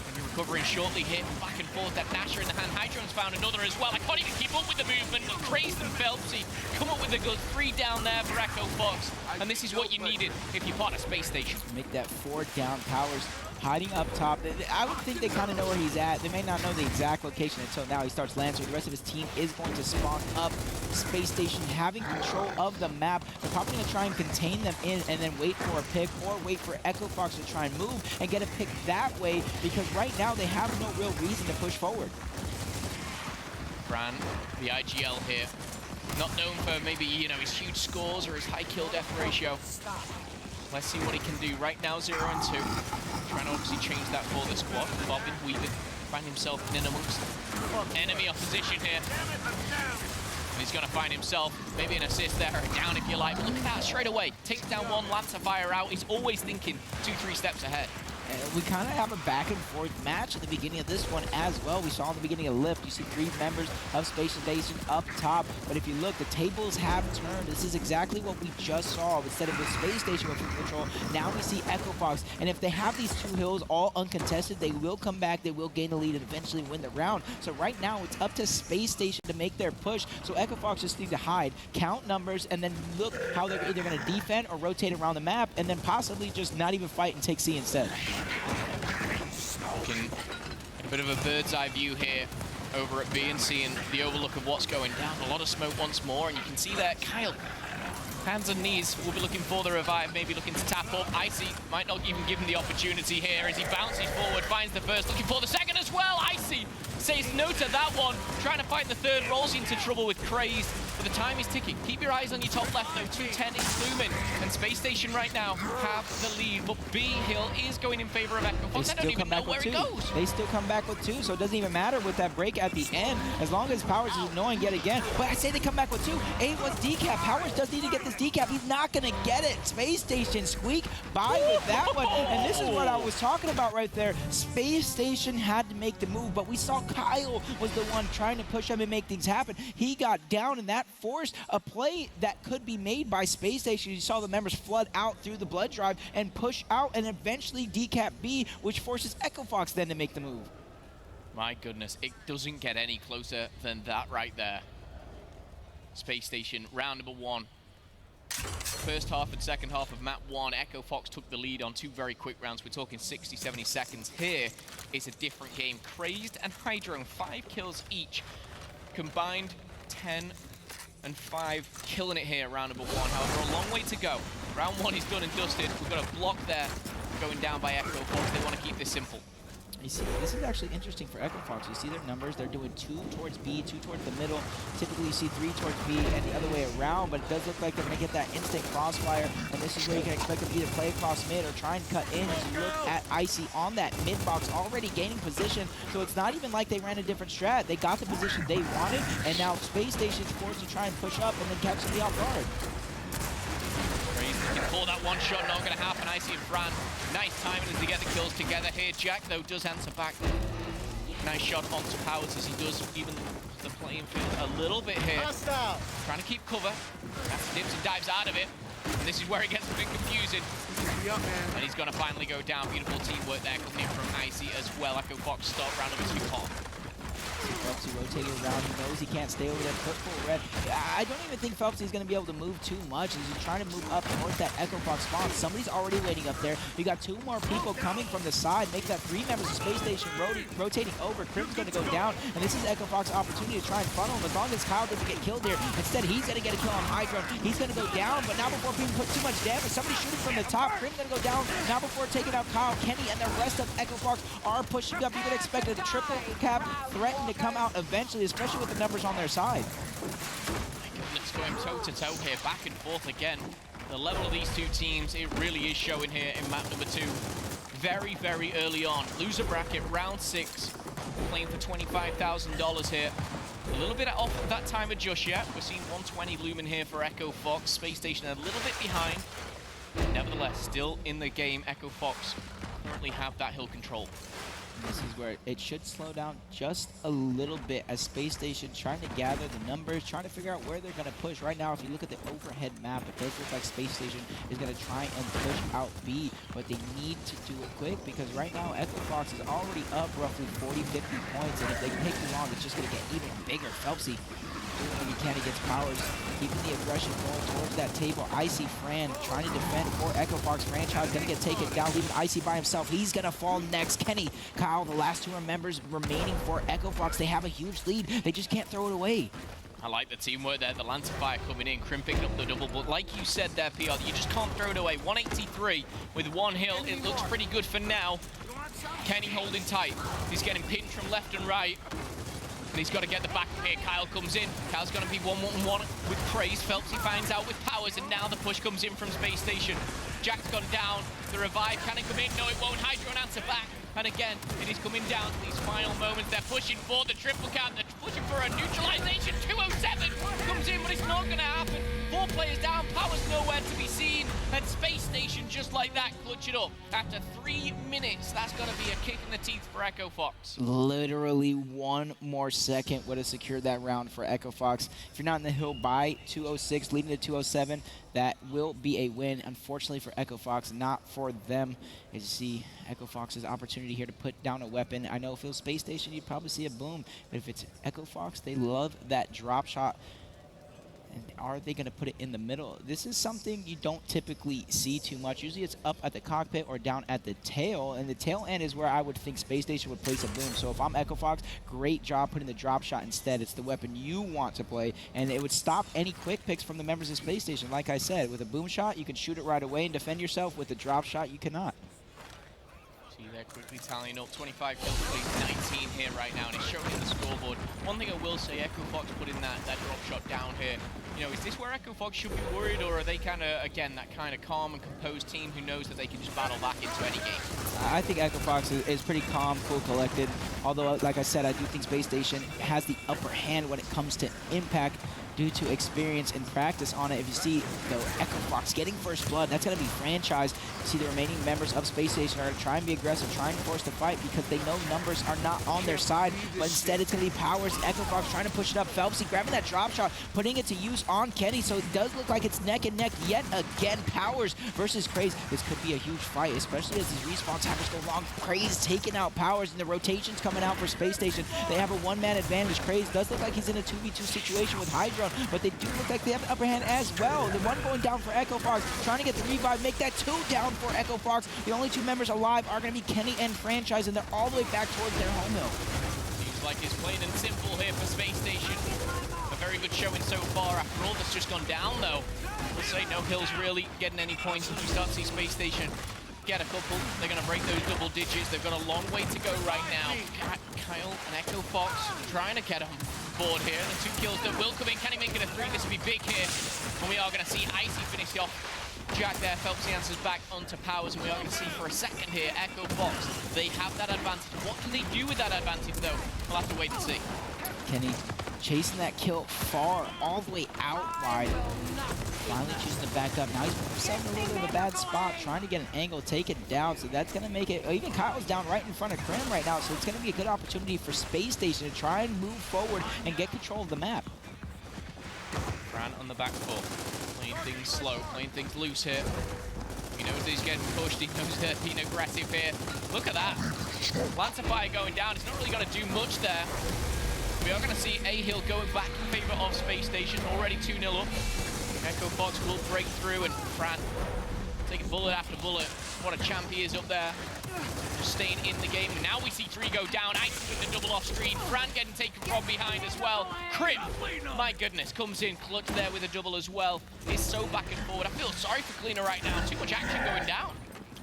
E: And you're recovering shortly here, back and forth. That Nasher in the hand. Hydrone's found another as well. I can't even keep up with the movement. Crazed and Phelpsy come up with a good 3 down there for Echo Fox. And this is what you needed if you're part of Space Station.
F: Make that 4 down. Powers hiding up top. I would think they kind of know where he's at. They may not know the exact location until now he starts Lancer. The rest of his team is going to spawn up. Space Station having control of the map. They're probably going to try and contain them in and then wait for a pick or wait for Echo Fox to try and move and get a pick that way, because right now they have no real reason to push forward.
E: Fran, the IGL here. Not known for maybe, you know, his huge scores or his high kill death ratio. Let's see what he can do. Right now, 0 and 2. Trying to obviously change that for the squad. Bobbin, weaving, find himself in amongst enemy opposition here. And he's going to find himself maybe an assist there, a down if you like. But look at that, straight away. Takes down 1, Lancer fire out. He's always thinking 2-3 steps ahead.
F: We kind of have a back and forth match at the beginning of this one as well. We saw in the beginning of Lift, you see 3 members of Space Station up top. But if you look, the tables have turned. This is exactly what we just saw. Instead of the Space Station with control, now we see Echo Fox. And if they have these 2 hills all uncontested, they will come back, they will gain the lead and eventually win the round. So right now, it's up to Space Station to make their push. So Echo Fox just need to hide, count numbers, and then look how they're either going to defend or rotate around the map, and then possibly just not even fight and take C instead.
E: Looking a bit of a bird's eye view here over at B and seeing the overlook of what's going down. A lot of smoke once more, and you can see there, Kyle, hands and knees, will be looking for the revive, maybe looking to tap up. Icy might not even give him the opportunity here as he bounces forward, finds the first, looking for the second as well. Icy says no to that one, trying to find the third, rolls into trouble with Crazed, but the time is ticking. Keep your eyes on your top left though, 210 is looming, and Space Station right now have the lead, but B Hill is going in favor of Echo Fox. I don't even know where it goes.
F: They still come back with 2, so it doesn't even matter with that break at the end, as long as Powers is annoying yet again. But I say they come back with 2. A was decap. Powers does need to get this decap. He's not going to get it. Space Station squeak by with that one, and this is what I was talking about right there. Space Station had to make the move, but we saw Kyle was the one trying to push him and make things happen. He got down, and that forced a play that could be made by Space Station. You saw the members flood out through the blood drive and push out and eventually decap B, which forces Echo Fox then to make the move.
E: My goodness, it doesn't get any closer than that right there. Space Station, round number 1. First half and second half of map 1, Echo Fox took the lead on 2 very quick rounds. We're talking 60, 70 seconds. Here is a different game. Crazed and Hydrone, 5 kills each. Combined 10 and 5, killing it here, round number 1. However, a long way to go. Round 1 is done and dusted. We've got a block there going down by Echo Fox. They want to keep this simple.
F: You see, this is actually interesting for Echo Fox. You see their numbers. They're doing 2 towards B, 2 towards the middle. Typically, you see 3 towards B and the other way around, but it does look like they're going to get that instant crossfire, and this is where you can expect them to either play across mid or try and cut in. As you look at Icy on that mid box, already gaining position, so it's not even like they ran a different strat. They got the position they wanted, and now Space Station's forced to try and push up and then catch them off guard.
E: Can pull that one shot, not going to happen. Icy and Fran, nice timing as they get the kills together here. Jack, though, does answer back. Nice shot onto Powers as he does even the playing field a little bit here. Trying to keep cover. After dips and dives out of it. And this is where it gets a bit confusing. And he's going to finally go down. Beautiful teamwork there coming in from Icy as well. Echo Fox stop round number 2 hot.
F: Phelpsy rotating around. He knows he can't stay over there. Put full red. I don't even think Phelpsy's going to be able to move too much. He's trying to move up towards that Echo Fox spawn. Somebody's already waiting up there. You got 2 more people coming from the side. Make that 3 members of Space Station rotating over. Crim's going to go down. And this is Echo Fox's opportunity to try and funnel him. As long as Kyle doesn't get killed here. Instead, he's going to get a kill on Hydron. He's going to go down. But now before being put too much damage, somebody shooting from the top. Crim's going to go down. Now before taking out Kyle, Kenny, and the rest of Echo Fox are pushing up. You can expect a triple cap threaten to come out eventually, especially with the numbers on their side.
E: My goodness, going toe-to-toe here, back and forth again. The level of these two teams, it really is showing here in map number 2. Very, very early on. Loser bracket, round 6. Playing for $25,000 here. A little bit off that timer just yet. We're seeing 120 lumen here for Echo Fox. Space Station a little bit behind. Nevertheless, still in the game, Echo Fox currently have that hill control.
F: This is where it should slow down just a little bit as Space Station trying to gather the numbers, trying to figure out where they're going to push. Right now, if you look at the overhead map, it does look like Space Station is going to try and push out B, but they need to do it quick because right now, Echo Fox is already up roughly 40, 50 points, and if they take too long, it's just going to get even bigger. Phelpsy doing what he can against Powers, keeping the aggression going towards that table. Icy Fran trying to defend for Echo Fox franchise, gonna get taken down, leaving Icy by himself. He's gonna fall next. Kenny, Kyle, the last 2 members remaining for Echo Fox. They have a huge lead. They just can't throw it away.
E: I like the teamwork there, the Lance of Fire coming in, Crim picking up the double, but like you said there, PR, you just can't throw it away. 183 with 1 hill, it looks pretty good for now. Kenny holding tight. He's getting pinned from left and right. And he's got to get the back here. Kyle comes in. Kyle's going to be 1-1-1 with Craze. Phelpsy finds out with Powers, and now the push comes in from Space Station. Jack's gone down. The revive, can it come in? No, it won't. Hydron answer back. And again, it is coming down to these final moments. They're pushing for the triple cap. They're pushing for a neutralization. 207 comes in, but it's not going to happen. 4 players down. Power's nowhere to be seen. And Space Station, just like that, clutch it up. After 3 minutes, that's going to be a kick in the teeth for Echo Fox.
F: Literally 1 more second would have secured that round for Echo Fox. If you're not in the hill by 206, leading to 207, that will be a win. Unfortunately for Echo Fox, not for them. As you see, Echo Fox's opportunity here to put down a weapon. I know if it was Space Station, you'd probably see a boom. But if it's Echo Fox, they love that drop shot. And are they going to put it in the middle? This is something you don't typically see too much. Usually it's up at the cockpit or down at the tail. And the tail end is where I would think Space Station would place a boom. So if I'm Echo Fox, great job putting the drop shot instead. It's the weapon you want to play. And it would stop any quick picks from the members of Space Station. Like I said, with a boom shot, you can shoot it right away and defend yourself. With a drop shot, you cannot.
E: See, they're quickly tallying up 25 kills, please, 19 here right now, and it's showing in the scoreboard. One thing I will say, Echo Fox putting that drop shot down here. You know, is this where Echo Fox should be worried, or are they kind of, again, that kind of calm and composed team who knows that they can just battle back into any game?
F: I think Echo Fox is pretty calm, cool, collected. Although, like I said, I do think Space Station has the upper hand when it comes to impact due to experience and practice on it. If you see, though, Echo Fox getting first blood, that's going to be franchised. You see the remaining members of Space Station are going to try and be aggressive, try and force the fight because they know numbers are not on their side, but instead it's going to be Powers. Echo Fox trying to push it up. Phelpsy grabbing that drop shot, putting it to use on Kenny, so it does look like it's neck and neck yet again. Powers versus Craze. This could be a huge fight, especially as these respawn timers go long. Craze taking out Powers, and the rotations coming out for Space Station. They have a 1-man advantage. Craze does look like he's in a 2v2 situation with Hydron, but they do look like they have the upper hand as well. The one going down for Echo Fox, trying to get the revive, make that 2 down for Echo Fox. The only 2 members alive are going to be Kenny and Franchise, and they're all the way back towards their home hill.
E: Seems like it's plain and simple here for Space Station. A very good showing so far after all that's just gone down, though. We'll say no Hill's really getting any points as we start to see Space Station get a couple. They're going to break those double digits. They've got a long way to go right now. Kyle and Echo Fox trying to get on board here. The 2 kills that will come in. Can he make it a 3? This will be big here. And we are going to see Icy finish off Jack there. Phelpsy answers back onto Powers, and we are going to see for a second here Echo Fox. They have that advantage. What can they do with that advantage, though? We'll have to wait and see.
F: Kenny chasing that kill far, all the way out wide. Finally choosing to back up. Now he's put himself in a little bit of a bad spot, trying to get an angle, take it down. So that's going to make it, even Kyle's down right in front of Crim right now. So it's going to be a good opportunity for Space Station to try and move forward and get control of the map.
E: Fran on the back foot, playing things slow, playing things loose here. He knows he's getting pushed, he knows they're being aggressive here. Look at that. Lance of Fire going down, it's not really going to do much there. We are going to see A-Hill going back in favor of Space Station, already 2-0 up. Echo Fox will break through, and Fran taking bullet after bullet. What a champ he is up there. Just staying in the game. And now we see 3 go down. Ice with the double off screen. Fran getting taken from behind as well. Crim, my goodness, comes in clutch there with a double as well. It's so back and forward. I feel sorry for Cleaner right now. Too much action going down.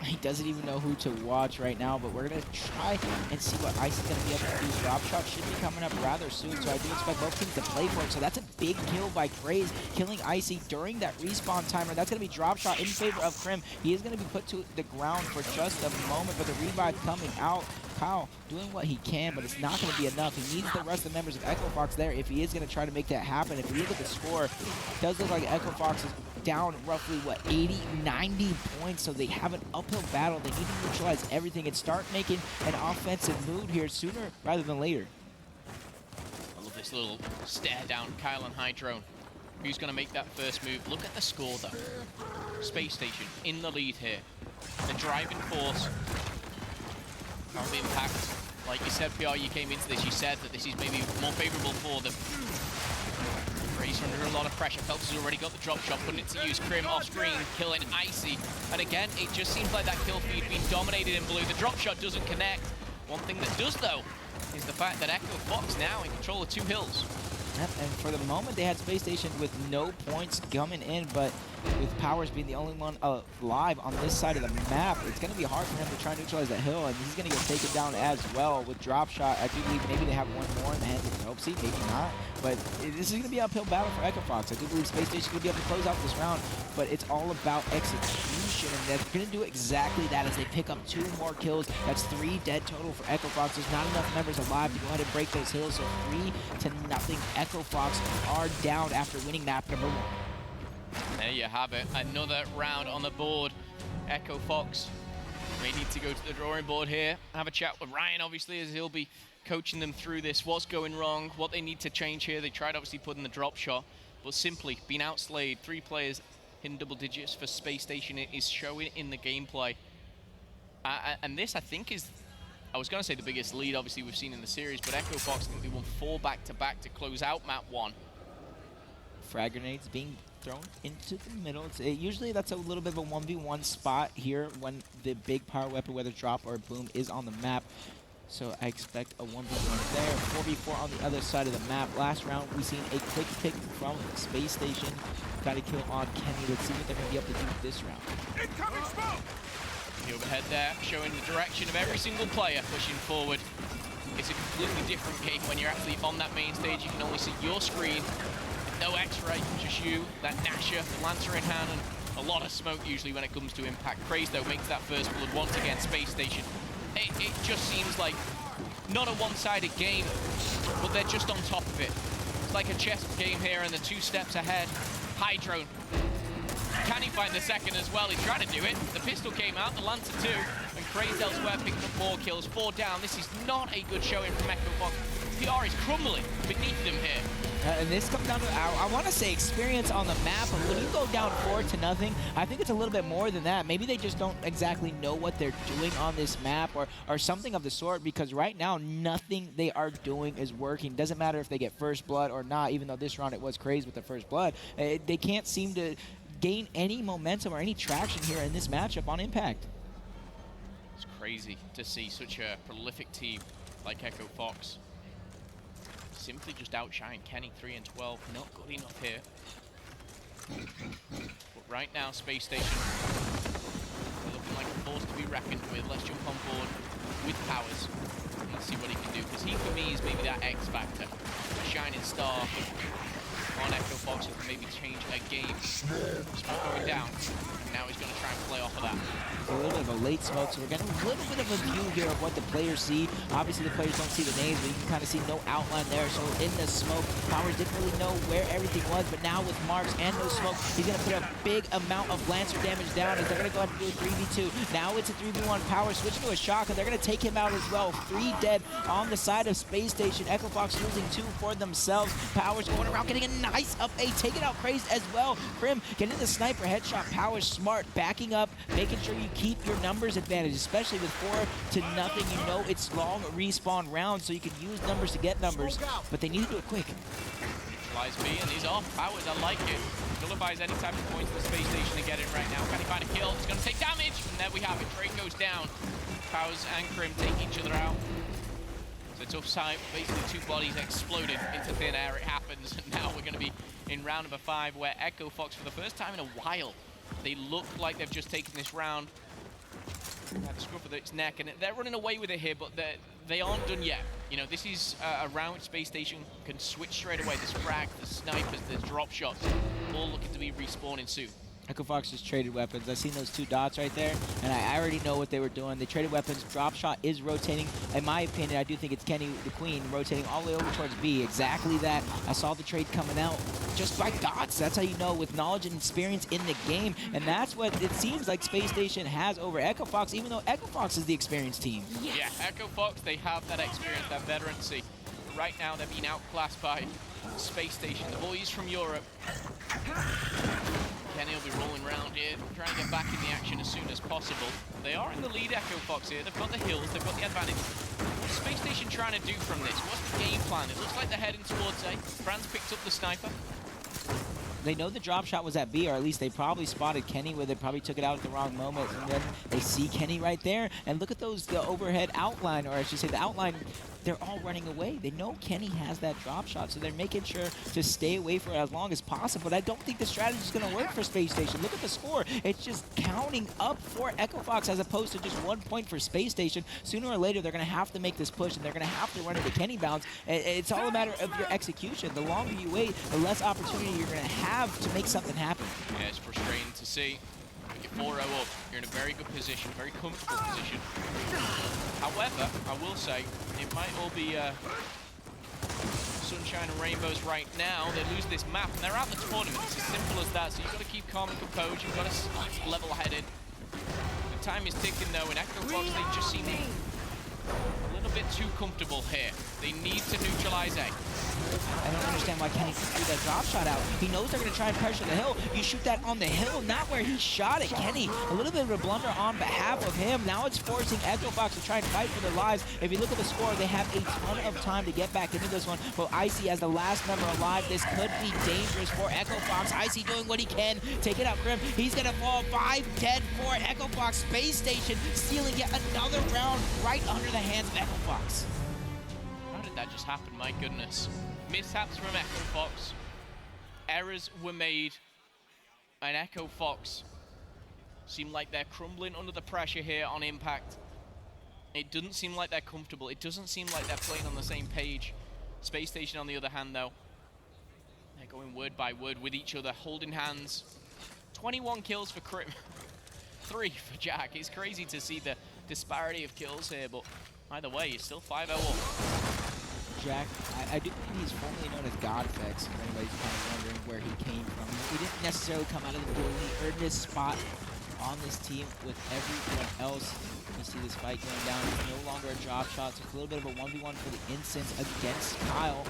F: He doesn't even know who to watch right now, but we're going to try and see what Ice is going to be able to do. Drop shot should be coming up rather soon, so I do expect both teams to play for it. So that's a big kill by Craze, killing Icy during that respawn timer. That's going to be drop shot in favor of Crim. He is going to be put to the ground for just a moment, but the revive coming out. Kyle doing what he can, but it's not going to be enough. He needs the rest of the members of Echo Fox there if he is going to try to make that happen. If we look at the score, it does look like Echo Fox is down roughly, what, 80, 90 points, so they have an uphill battle. They need to neutralize everything and start making an offensive move here sooner rather than later.
E: I love this little stare down Kyle and Hydrone. Who's going to make that first move? Look at the score, though. Space Station in the lead here. The driving force of impact. Like you said, PR, you came into this, you said that this is maybe more favorable for them. Razer under a lot of pressure. Phelps has already got the drop shot, putting it to use. Crim off screen, killing Icy. And again, it just seems like that kill feed being dominated in blue. The drop shot doesn't connect. One thing that does, though, is the fact that Echo Fox now in control of 2 hills.
F: Yep, and for the moment, they had Space Station with no points coming in, but with Powers being the only one alive on this side of the map, it's going to be hard for him to try and neutralize that hill, and he's going to get taken down as well with drop shot. I do believe maybe they have one more in the hands of Topsy, maybe not, but this is going to be an uphill battle for Echo Fox. I do believe Space Station is going to be able to close out this round, but it's all about execution, and they're going to do exactly that as they pick up 2 more kills. That's 3 dead total for Echo Fox. There's not enough members alive to go ahead and break those hills, so 3-0. Echo Fox are down after winning map number 1.
E: There you have it. Another round on the board. Echo Fox may need to go to the drawing board here. Have a chat with Ryan, obviously, as he'll be coaching them through this. What's going wrong? What they need to change here. They tried, obviously, putting the drop shot, but simply being outslayed. 3 players in double digits for Space Station is showing in the gameplay. And this, I think, is, I was going to say the biggest lead, obviously, we've seen in the series, but Echo Fox, I think they won 4 back-to-back to close out map 1.
F: Frag grenades being thrown into the middle. Usually that's a little bit of a 1v1 spot here when the big power weapon, whether drop or boom, is on the map. So I expect a 1v1 there. 4v4 on the other side of the map. Last round, we've seen a quick pick from Space Station. Got a kill on Kenny. Let's see what they're going to be able to do this round.
E: Incoming smoke! The overhead there, showing the direction of every single player pushing forward. It's a completely different game when you're actually on that main stage. You can only see your screen. No X-ray, just you, that Nasher, the Lancer in hand, and a lot of smoke usually when it comes to impact. Craze, though, makes that first blood once again. Space Station. It just seems like not a one-sided game, but they're just on top of it. It's like a chess game here, and they're 2 steps ahead. Hydrone. Can he find the second as well? He's trying to do it. The pistol came out, the Lancer too, and Craze elsewhere picking up more kills. 4 down. This is not a good showing from Echo Fox. PR is crumbling beneath them here.
F: And this comes down to, I want to say, experience on the map. But when you go down 4-0, I think it's a little bit more than that. Maybe they just don't exactly know what they're doing on this map or something of the sort, because right now, nothing they are doing is working. Doesn't matter if they get first blood or not, even though this round it was Craze with the first blood. They can't seem to gain any momentum or any traction here in this matchup on Impact.
E: It's crazy to see such a prolific team like Echo Fox simply just outshine Kenny. 3-12, not good enough here. But right now, Space Station, they're looking like a force to be reckoned with. Let's jump on board with Powers and see what he can do, because he, for me, is maybe that X factor, a shining star on Echo Fox who can maybe change a game. Smoke going down. Now he's going to try and play off of that.
F: A little bit of a late smoke, so we're getting a little bit of a view here of what the players see. Obviously, the players don't see the names, but you can kind of see no outline there. So in the smoke, Powers didn't really know where everything was, but now with marks and no smoke, he's going to put a big amount of Lancer damage down as they're going to go ahead and do a 3v2. Now it's a 3v1. Powers switching to a shotgun. They're going to take him out as well. 3 dead on the side of Space Station. Echo Fox losing 2 for themselves. Powers going around getting a Nice up A, taking out Crazed as well. Crim getting the sniper headshot. Power smart, backing up, making sure you keep your numbers advantage, especially with 4-0. You know it's long respawn rounds, so you can use numbers to get numbers, but they need to do it quick.
E: Neutralize B, and he's off. Powers, I like it. Nullifies any type of points to the space station to get it right now. Can he find a kill? He's going to take damage, and there we have it. Drake goes down. Powers and Crim take each other out. It's a tough sight. Basically, two bodies exploded into thin air. It happens, and now we're going to be in round number 5, where Echo Fox, for the first time in a while, they look like they've just taken this round. Had the scruff of its neck, and they're running away with it here, but they aren't done yet. You know, this is a round which Space Station can switch straight away. There's frag, there's snipers, there's drop shots, all looking to be respawning soon.
F: Echo Fox just traded weapons. I seen those 2 dots right there, and I already know what they were doing. They traded weapons. Drop shot is rotating. In my opinion, I do think it's Kenny, the Queen, rotating all the way over towards B. Exactly that. I saw the trade coming out just by dots. That's how you know, with knowledge and experience in the game, and that's what it seems like Space Station has over Echo Fox, even though Echo Fox is the experienced team.
E: Yeah, Echo Fox, they have that experience, that veterancy. But right now, they're being outclassed by Space Station, the boys from Europe. Kenny will be rolling around here, trying to get back in the action as soon as possible. They are in the lead, Echo Fox here. They've got the hills, they've got the advantage. What's Space Station trying to do from this? What's the game plan? It looks like they're heading towards A. Franz picked up the sniper.
F: They know the drop shot was at B, or at least they probably spotted Kenny with it, probably took it out at the wrong moment, and then they see Kenny right there. And look at those, the overhead outline, or I should say the outline, they're all running away. They know Kenny has that drop shot, so they're making sure to stay away for it as long as possible. But I don't think the strategy is going to work for Space Station. Look at the score. It's just counting up for Echo Fox as opposed to just 1 point for Space Station. Sooner or later, they're going to have to make this push, and they're going to have to run into Kenny bounce. It's all a matter of your execution. The longer you wait, the less opportunity you're going to have to make something happen.
E: Yeah, it's frustrating to see. You're 4-0 up. You're in a very good position, very comfortable position. However, I will say, it might all be sunshine and rainbows right now. They lose this map, and they're out the tournament. It's as simple as that. So you've got to keep calm and composed. You've got to keep level-headed. The time is ticking, though, and Echo Fox, they just seem a little bit too comfortable here. They need to neutralize A.
F: I don't understand why Kenny threw that drop shot out. He knows they're going to try and pressure the hill. You shoot that on the hill, not where he shot it. Kenny, a little bit of a blunder on behalf of him. Now it's forcing Echo Fox to try and fight for their lives. If you look at the score, they have a ton of time to get back into this one. But Icy as the last member alive, this could be dangerous for Echo Fox. Icy doing what he can. Take it out, Grim. He's going to fall 5 dead for Echo Fox. Space Station stealing yet another round right under the hands of Echo Fox.
E: How did that just happen? My goodness. Mishaps from Echo Fox. Errors were made. And Echo Fox seem like they're crumbling under the pressure here on impact. It doesn't seem like they're comfortable. It doesn't seem like they're playing on the same page. Space Station, on the other hand, though, they're going word by word with each other, holding hands. 21 kills for Crim. 3 for Jack. It's crazy to see the disparity of kills here, but either way, it's still 5-0 up.
F: Jack, I do believe he's formerly known as Godfix, if anybody's kind of wondering where he came from. He didn't necessarily come out of the blue. He earned his spot on this team with everyone else. You see this fight going down. It's no longer a drop shot, so it's a little bit of a 1v1 for the instance against Kyle.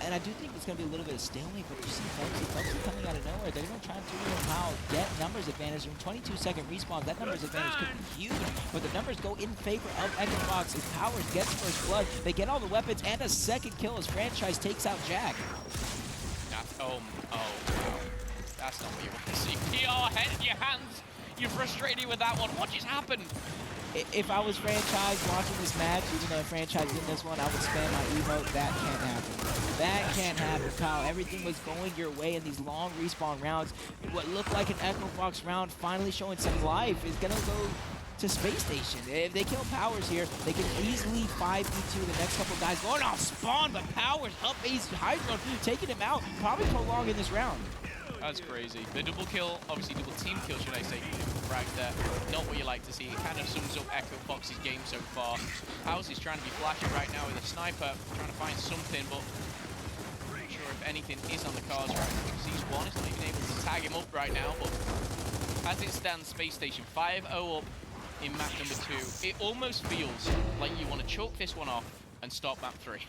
F: And I do think it's going to be a little bit of stalemate, but you see Foxy coming out of nowhere. They're going to try and somehow get numbers advantage. In 22-second respawns, that numbers advantage could be huge, but the numbers go in favor of Echo Fox as Powers gets first blood. They get all the weapons and a second kill as Franchise takes out Jack.
E: Wow. That's not what you want to see. Your head in your hands. You're frustrated with that one. What just happened?
F: If I was Franchise watching this match, even though Franchise in this one, I would spam my emote. That can't happen. That can't happen, Kyle. Everything was going your way in these long respawn rounds. What looked like an Echo Fox round finally showing some life is going to go to Space Station. If they kill Powers here, they can easily 5v2 the next couple guys going off spawn, but Powers up ace Hydro, taking him out, probably prolonging this round.
E: That's crazy. The double kill, obviously double team kill, should I say, frag there. Not what you like to see. It kind of sums up Echo Fox's game so far. House is trying to be flashy right now with a sniper, trying to find something, but I'm not sure if anything is on the cards right now. Sees one, is not even able to tag him up right now, but as it stands, Space Station 5-0 up in map number 2. It almost feels like you want to chalk this one off and start map 3.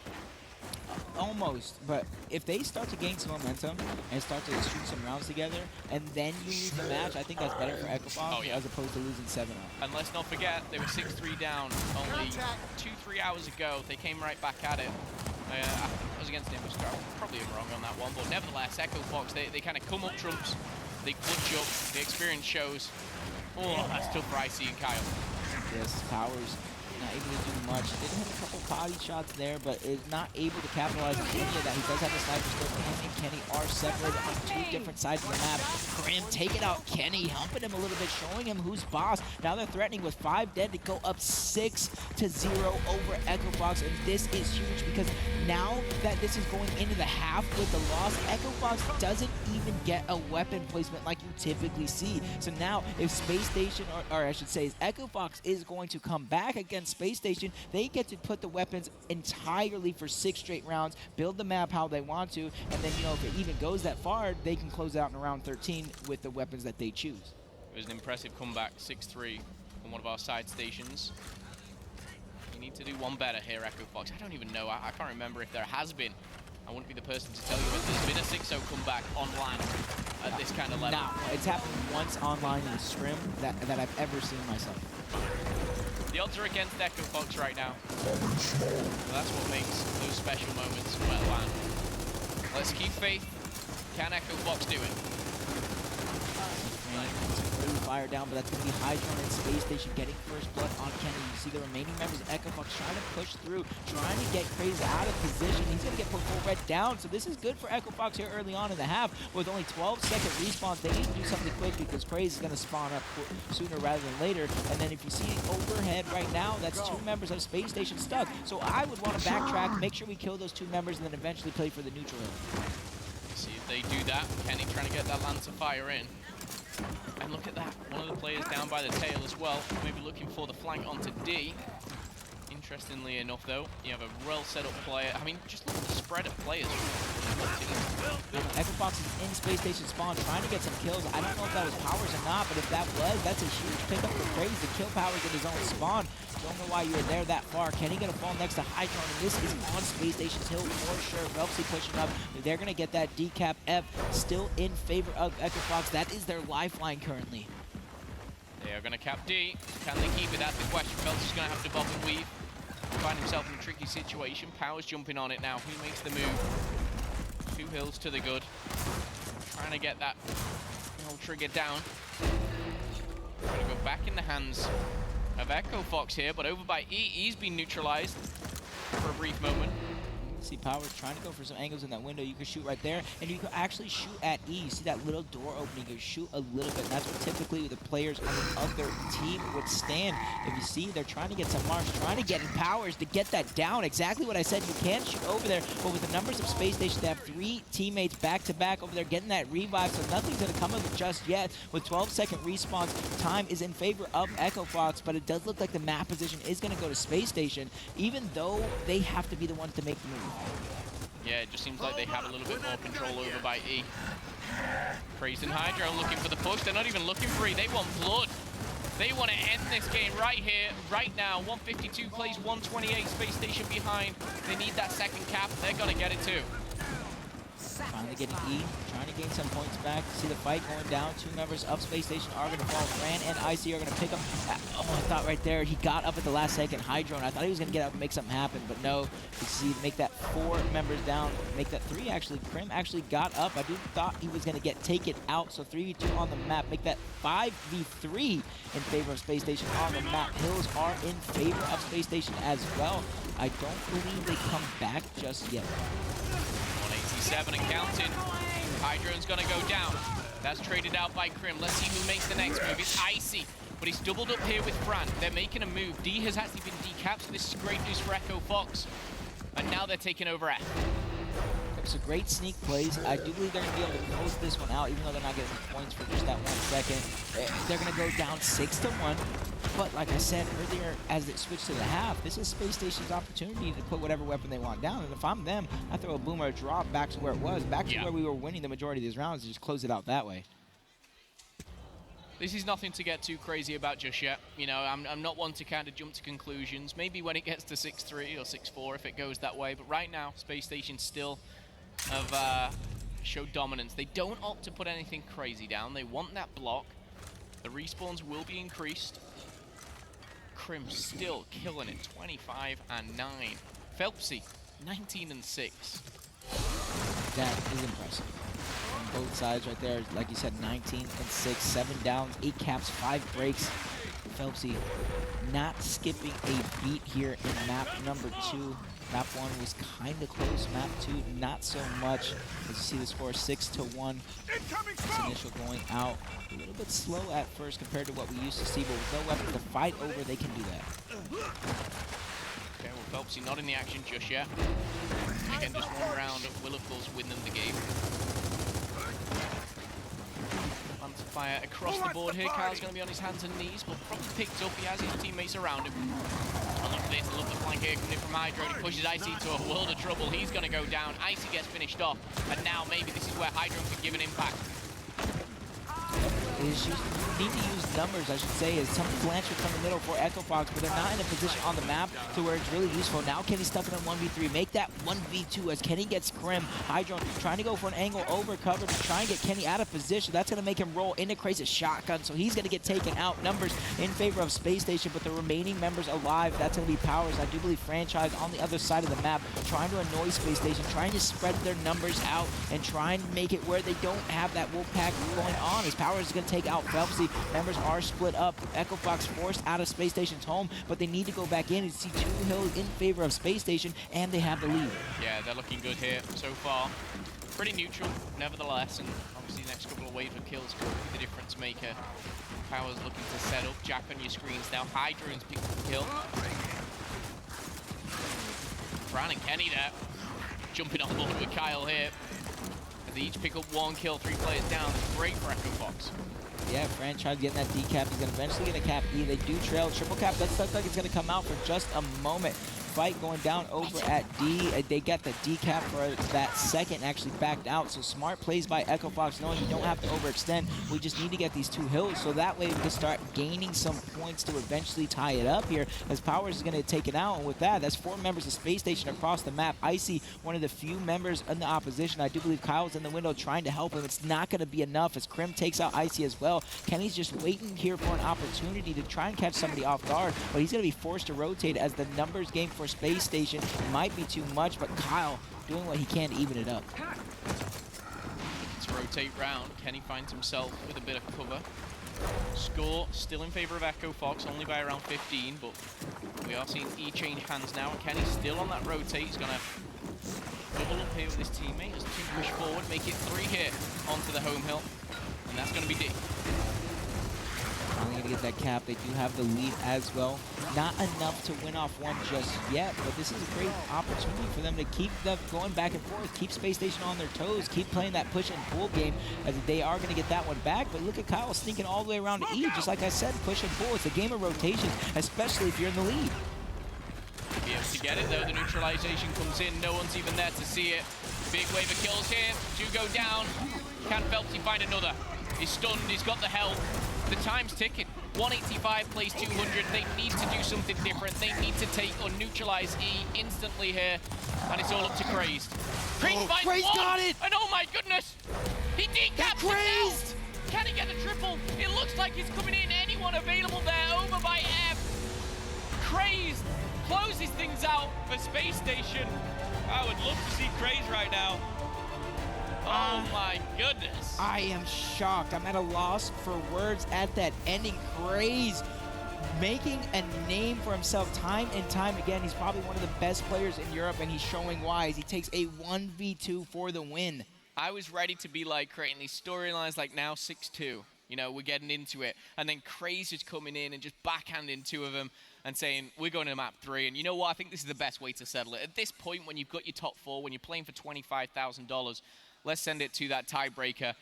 F: Almost, but if they start to gain some momentum and start to shoot some rounds together, and then you lose the match, I think that's better for EchoFox as opposed to losing 7-0.
E: And let's not forget, they were 6-3 down only 2-3 hours ago. They came right back at it. I was against Nimbus. Probably wrong on that one, but nevertheless, EchoFox, they kind of come up trumps, they clutch up, the experience shows. Oh, that's tough for IC and Kyle.
F: Yes, Powers not able to do much. Did hit a couple body shots there, but is not able to capitalize on any of that. He does have a sniper still. Him and Kenny are separated on 2 different sides of the map. Grim taking out Kenny, humping him a little bit, showing him who's boss. Now they're threatening with 5 dead to go up 6-0 over EchoFox, and this is huge because now that this is going into the half with the loss, EchoFox doesn't even get a weapon placement like you typically see. So now if Space Station, or I should say EchoFox is going to come back against Space Station, they get to put the weapons entirely for 6 straight rounds, build the map how they want to, and then, you know, if it even goes that far, they can close out in round 13 with the weapons that they choose.
E: It was an impressive comeback, 6-3 on one of our side stations. You need to do one better here, EchoFox. I don't even know. I can't remember if there has been. I wouldn't be the person to tell you if there's been a 6-0 comeback online at this kind of level.
F: No, it's happened once online in Scrim that I've ever seen myself.
E: The odds are against EchoFox right now. Well, that's what makes those special moments well land. Let's keep faith. Can EchoFox do it?
F: Fire down, but that's going to be Hydron and Space Station getting first blood on Kenny. You see the remaining members of EchoFox trying to push through, trying to get Crazy out of position. He's going to get put full red down, so this is good for EchoFox here early on in the half. With only 12-second respawns, they need to do something quick because Crazy is going to spawn up sooner rather than later. And then if you see overhead right now, that's 2 members of Space Station stuck. So I would want to backtrack, make sure we kill those 2 members, and then eventually play for the neutral hill.
E: See if they do that. Kenny trying to get that Lancer fire in. And look at that, one of the players down by the tail as well, maybe looking for the flank onto D. Interestingly enough though, you have a well set up player. I mean, just look at the spread of players.
F: EchoFox is in Space Station spawn trying to get some kills. I don't know if that was Powers or not, but if that was, that's a huge pickup for Crazy to kill Powers in his own spawn. Don't know why you were there that far. Kenny gonna fall next to Hydron, and this is on Space Station's hill for sure. Relpsy pushing up. They're gonna get that decap. F still in favor of EchoFox. That is their lifeline currently.
E: They are gonna cap D. Can they keep it? That's the question. Relpsy's gonna have to bob and weave. Find himself in a tricky situation. Powers jumping on it now. Who makes the move? 2 hills to the good. Trying to get that trigger down. Gonna go back in the hands of EchoFox here, but over by E. E's been neutralized for a brief moment.
F: See Powers trying to go for some angles in that window. You can shoot right there, and you can actually shoot at E. You see that little door opening, you shoot a little bit. And that's what typically the players on the other team would stand. If you see, they're trying to get some marks, trying to get in Powers to get that down. Exactly what I said, you can shoot over there, but with the numbers of Space Station, they have 3 teammates back-to-back over there getting that revive, so nothing's going to come of it just yet. With 12-second respawns, time is in favor of EchoFox, but it does look like the map position is going to go to Space Station, even though they have to be the ones to make the move.
E: Yeah, it just seems like they have a little bit more control over by E. Crazy and Hydro looking for the push. They're not even looking for E. They want blood. They want to end this game right here, right now. 152 plays 128. Space Station behind. They need that second cap. They're going to get it too.
F: Finally getting E, trying to gain some points back. See the fight going down. 2 members of Space Station are going to fall. Fran and IC are going to pick up. Oh, I thought right there he got up at the last second. Hydron, I thought he was going to get up and make something happen, but no. You see, make that 4 members down. Make that 3 actually. Prim actually got up. I do thought he was going to get taken out. So 3v2 on the map. Make that 5v3 in favor of Space Station on the map. Hills are in favor of Space Station as well. I don't believe they come back just yet.
E: 187 and counting. Hydron's gonna go down. That's traded out by Crim. Let's see who makes the next move. It's Icy, but he's doubled up here with Fran. They're making a move. D has actually been decapped, so this is great news for EchoFox. And now they're taking over F.
F: It's a great sneak plays. I do believe they're going to be able to close this one out, even though they're not getting points for just that 1 second. They're going to go down 6-1. But like I said earlier, as it switched to the half, this is Space Station's opportunity to put whatever weapon they want down. And if I'm them, I throw a boom or a drop back to where it was, back to where we were winning the majority of these rounds, and just close it out that way.
E: This is nothing to get too crazy about just yet. You know, I'm not one to kind of jump to conclusions. Maybe when it gets to 6-3 or 6-4 if it goes that way. But right now, Space Station still have showed dominance. They don't opt to put anything crazy down. They want that block. The respawns will be increased. Scrims still killing it, 25-9. Phelpsy, 19-6.
F: That is impressive. On both sides right there, like you said, 19-6, 7 downs, 8 caps, 5 breaks. Phelpsy not skipping a beat here in map number 2. Map 1 was kind of close. Map 2, not so much. As you see the score, 6-1. This initial going out a little bit slow at first compared to what we used to see, but with no weapon to fight over, they can do that.
E: Okay, well, Phelpsy not in the action just yet. Again, just one round will, of course, win them the game. Banter fire across the board here. Kyle's going to be on his hands and knees, but probably picked up. He has his teammates around him. I love this. I love the flank here coming in from Hydro. He pushes Icy into a world of trouble. He's going to go down. Icy gets finished off. And now maybe this is where Hydro can give an impact.
F: You need to use numbers, I should say, as some Blanchard from the middle for Echo Fox, but they're not in a position on the map to where it's really useful. Now Kenny's stuck in a 1v3. Make that 1v2 as Kenny gets Scrim. Hydro trying to go for an angle over cover to try and get Kenny out of position. That's going to make him roll into Craze's shotgun, so he's going to get taken out. Numbers in favor of Space Station, but the remaining members alive, that's going to be Powers. I do believe Franchise on the other side of the map, trying to annoy Space Station, trying to spread their numbers out and try and make it where they don't have that wolf pack going on, as Powers is going to take out Phelpsy. Members are split up. Echo Fox forced out of Space Station's home, but they need to go back in and see 2 hills in favor of Space Station, and they have the lead.
E: Yeah, they're looking good here so far. Pretty neutral, nevertheless, and obviously the next couple of waves of kills could be the difference maker. Powers looking to set up. Jack on your screens now. Hydro's picked up the kill. Fran and Kenny there, jumping on board with Kyle here. As they each pick up 1 kill, 3 players down. Great for Echo Fox.
F: Yeah, Franchise getting that decap. He's going to eventually get a cap E. They do trail. Triple cap doesn't look like it's going to come out for just a moment. Fight going down over at D. They got the decap for that second, actually backed out. So smart plays by Echo Fox, knowing you don't have to overextend. We just need to get these 2 hills, so that way we can start gaining some points to eventually tie it up here, as Powers is going to take it out. And with that, that's 4 members of Space Station across the map. Icy, one of the few members in the opposition. I do believe Kyle's in the window trying to help him. It's not going to be enough as Crim takes out Icy as well. Kenny's just waiting here for an opportunity to try and catch somebody off guard, but he's going to be forced to rotate as the numbers game for Space Station might be too much, but Kyle doing what he can to even it up.
E: Let's rotate round. Kenny finds himself with a bit of cover. Score still in favor of Echo Fox, only by around 15, but we are seeing E change hands now, and Kenny's still on that rotate. He's going to double up here with his teammate as 2 push forward, make it 3 here onto the home hill, and that's going to be D.
F: Finally going to get that cap. They do have the lead as well. Not enough to win off one just yet, but this is a great opportunity for them to keep them going back and forth, keep Space Station on their toes, keep playing that push and pull game, as they are going to get that one back. But look at Kyle sneaking all the way around to E. Just like I said, push and pull. It's a game of rotation, especially if you're in the lead.
E: Be able to get it though. The neutralization comes in. No one's even there to see it. Big wave of kills here. 2 go down. Can Phelpsy find another? He's stunned. He's got the health. The time's ticking. 185 plays 200. They need to do something different. They need to take or neutralize E instantly here. And it's all up to Crazed. Crazed finds
F: Crazed
E: 1!
F: got it!
E: And oh my goodness! He decaps
F: Crazed!
E: it now! Can he get the triple? It looks like he's coming in. Anyone available there? Over by F. Crazed closes things out for Space Station. I would love to see Crazed right now. Oh my goodness.
F: I am shocked. I'm at a loss for words at that ending. Craze making a name for himself time and time again. He's probably one of the best players in Europe, and he's showing why as he takes a 1v2 for the win.
E: I was ready to be like creating these storylines like now 6-2. You know, we're getting into it. And then Craze is coming in and just backhanding 2 of them and saying, we're going to map 3. And you know what? I think this is the best way to settle it. At this point, when you've got your top 4, when you're playing for $25,000, let's send it to that tiebreaker.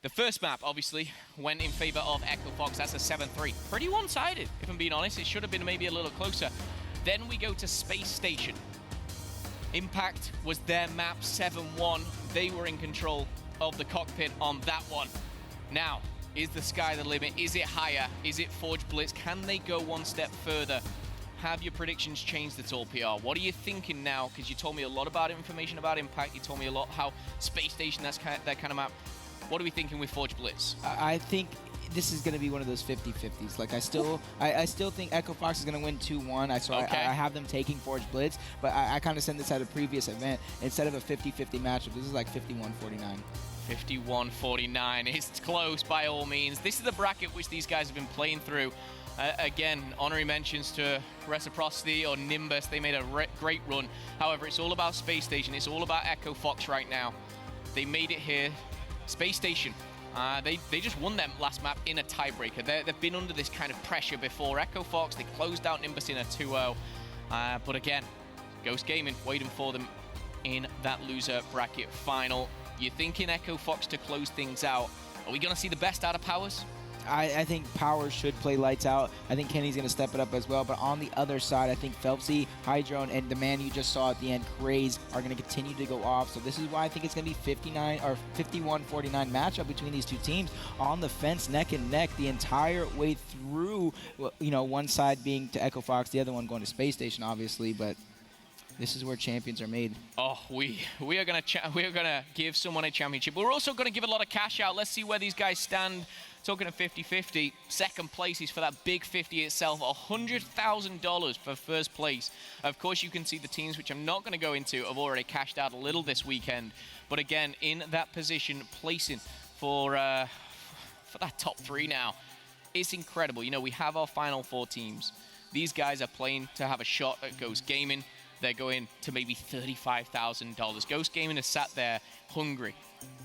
E: The first map, obviously, went in favor of Echo Fox. That's a 7-3. Pretty one-sided, if I'm being honest. It should have been maybe a little closer. Then we go to Space Station. Impact was their map, 7-1. They were in control of the cockpit on that one. Now, Is the sky the limit? Is it higher? Is it Forge Blitz? Can they go one step further? Have your predictions changed at all, PR? What are you thinking now? Because you told me a lot about information about Impact. You told me a lot how Space Station, that kind of map. What are we thinking with Forge Blitz?
F: I think this is going to be one of those 50-50s. Like, I still think Echo Fox is going to win 2-1. I have them taking Forge Blitz, but I kind of said this at a previous event. Instead of a 50-50 matchup, this is like 51-49.
E: 51-49. It's close by all means. This is the bracket which these guys have been playing through. Again, honorary mentions to Reciprocity or Nimbus. They made a great run. However, it's all about Space Station. It's all about Echo Fox right now. They made it here. Space Station. They just won them last map in a tiebreaker. They've been under this kind of pressure before. Echo Fox, they closed out Nimbus in a 2-0. But again, Ghost Gaming waiting for them in that loser bracket final. You're thinking Echo Fox to close things out. Are we going to see the best out of Powers?
F: I think Powers should play lights out. I think Kenny's going to step it up as well. But on the other side, I think Phelpsy, Hydro, and the man you just saw at the end, Craze, are going to continue to go off. So this is why I think it's going to be 59 or 51-49 matchup between these two teams on the fence, neck and neck, the entire way through. You know, one side being to Echo Fox, the other one going to Space Station, obviously. But this is where champions are made.
E: Oh, we are gonna give someone a championship. We're also gonna give a lot of cash out. Let's see where these guys stand. Talking of 50-50, second place is for that big 50 itself, $100,000 for first place. Of course, you can see the teams, which I'm not going to go into, have already cashed out a little this weekend. But again, in that position, placing for that top 3 now, it's incredible. You know, we have our final 4 teams. These guys are playing to have a shot at Ghost Gaming. They're going to maybe $35,000. Ghost Gaming has sat there hungry.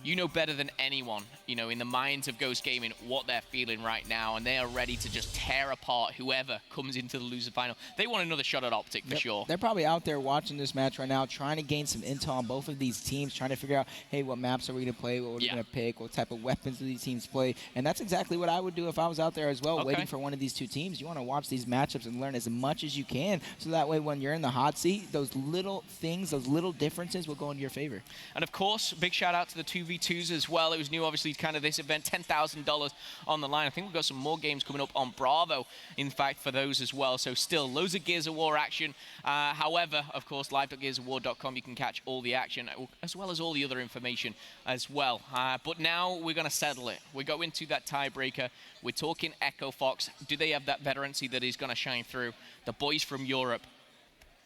E: You know better than anyone, you know, in the minds of Ghost Gaming, what they're feeling right now, and they are ready to just tear apart whoever comes into the loser final. They want another shot at Optic for sure.
F: They're probably out there watching this match right now, trying to gain some intel on both of these teams, trying to figure out, hey, what maps are we going to play, what are we going to pick, what type of weapons do these teams play, and that's exactly what I would do if I was out there as well, waiting for one of these two teams. You want to watch these matchups and learn as much as you can, so that way when you're in the hot seat, those little things, those little differences will go in your favor.
E: And of course, big shout out to the 2v2s as well. It was new, obviously, kind of this event, $10,000 on the line. I think we've got some more games coming up on Bravo, in fact, for those as well. So still, loads of Gears of War action. However, of course, live.gearsofwar.com, you can catch all the action, as well as all the other information as well. But now we're going to settle it. We go into that tiebreaker. We're talking Echo Fox. Do they have that veterancy that is going to shine through? The boys from Europe,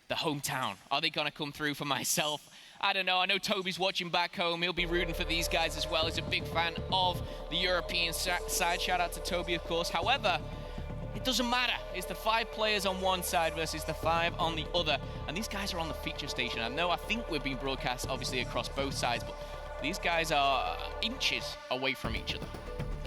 E: the hometown, are they going to come through for myself? I don't know. I know Toby's watching back home. He'll be rooting for these guys as well. He's a big fan of the European side. Shout out to Toby, of course. However, it doesn't matter. It's the 5 players on one side versus the 5 on the other. And these guys are on the feature station. I think we're being broadcast, obviously, across both sides. But these guys are inches away from each other.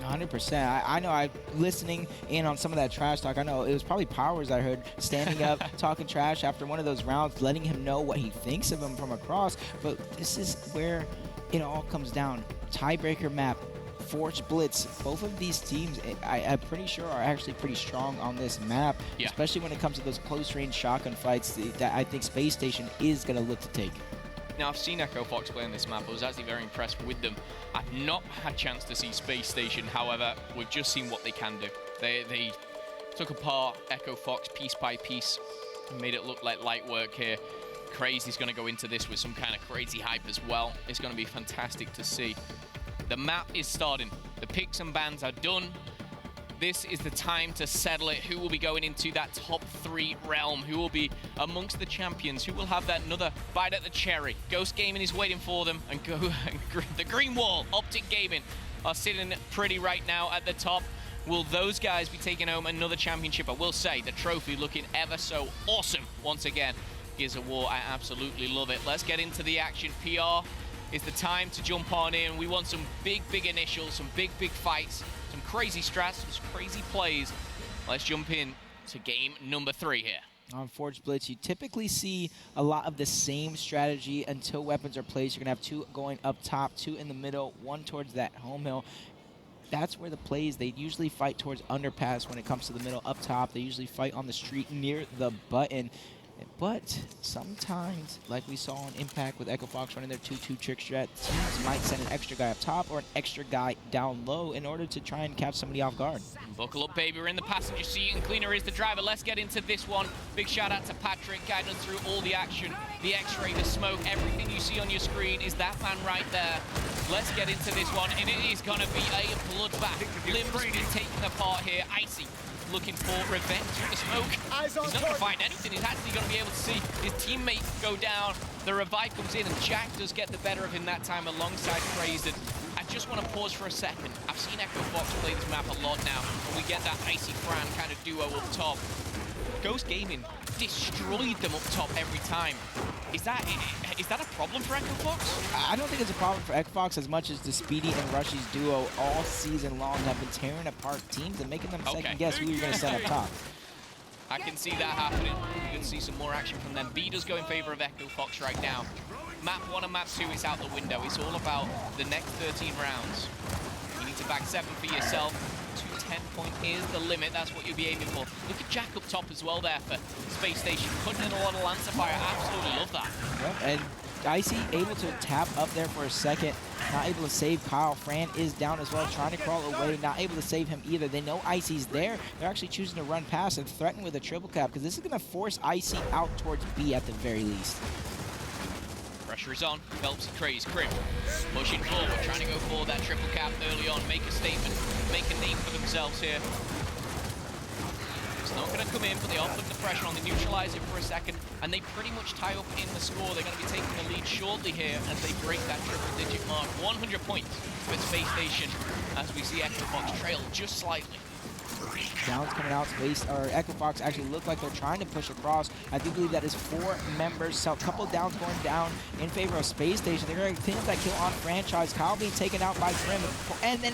F: 100%. I know I'm listening in on some of that trash talk. I know it was probably Powers I heard standing up, talking trash after one of those rounds, letting him know what he thinks of him from across. But this is where it all comes down. Tiebreaker map, Forge Blitz. Both of these teams, I'm pretty sure, are actually pretty strong on this map, especially when it comes to those close-range shotgun fights that I think Space Station is going to look to take.
E: Now, I've seen Echo Fox play on this map. I was actually very impressed with them. I've not had a chance to see Space Station. However, we've just seen what they can do. They took apart Echo Fox piece by piece and made it look like light work here. Crazy's going to go into this with some kind of crazy hype as well. It's going to be fantastic to see. The map is starting. The picks and bans are done. This is the time to settle it. Who will be going into that top 3 realm? Who will be amongst the champions? Who will have that another bite at the cherry? Ghost Gaming is waiting for them, and the Green Wall, Optic Gaming, are sitting pretty right now at the top. Will those guys be taking home another championship? I will say, the trophy looking ever so awesome once again. Gears of War, I absolutely love it. Let's get into the action. PR is the time to jump on in. We want some big initials, some big fights, some crazy strats, some crazy plays. Let's jump in to game number 3 here.
F: On Forge Blitz, you typically see a lot of the same strategy until weapons are placed. You're going to have 2 going up top, 2 in the middle, 1 towards that home hill. That's where the plays, they usually fight towards underpass when it comes to the middle up top. They usually fight on the street near the button. But sometimes, like we saw on Impact with Echo Fox running their 2-2 trick strat, teams might send an extra guy up top or an extra guy down low in order to try and catch somebody off guard.
E: Buckle up, baby. We're in the passenger seat, and Cleaner is the driver. Let's get into this one. Big shout out to Patrick, guiding us through all the action, the X-ray, the smoke, everything you see on your screen is that man right there. Let's get into this one, and it is going to be a bloodbath. Limbs been taken apart here. Icy looking for revenge through the smoke. He's not going to find anything. He's actually going to be able to see his teammate go down. The revive comes in, and Jack does get the better of him that time alongside Crazed. I just want to pause for a second. I've seen Echo Fox play this map a lot now, and we get that Icy Fran kind of duo up top. Ghost Gaming destroyed them up top every time. Is that a problem for Echo Fox?
F: I don't think it's a problem for Echo Fox as much as the Speedy and Rushy's duo all season long have been tearing apart teams and making them second guess who you're going to set up top.
E: I can see that happening. You can see some more action from them. B does go in favor of Echo Fox right now. Map 1 and map 2 is out the window. It's all about the next 13 rounds. You need to back 7 for yourself. 210 point is the limit. That's what you'll be aiming for. Look at Jack up top as well there for Space Station. Putting in a lot of Lancer fire. Absolutely love that.
F: Yep, and Icy able to tap up there for a second. Not able to save Kyle. Fran is down as well, trying to crawl away. Not able to save him either. They know Icy's there. They're actually choosing to run past and threaten with a triple cap because this is going to force Icy out towards B at the very least.
E: Pressure is on. Phelps and Craze. Crim pushing forward, trying to go for that triple cap early on. Make a statement. Make a name for themselves here. It's not going to come in, but they are putting the pressure on. They neutralize it for a second, and they pretty much tie up in the score. They're going to be taking the lead shortly here as they break that triple-digit mark. 100 points for Space Station as we see Echo Fox trail just slightly.
F: Downs coming out, Echo Fox actually look like they're trying to push across. I do believe that is 4 members, so a couple downs going down in favor of Space Station. They're going to clean up that kill on Franchise. Kyle being taken out by Crim, and then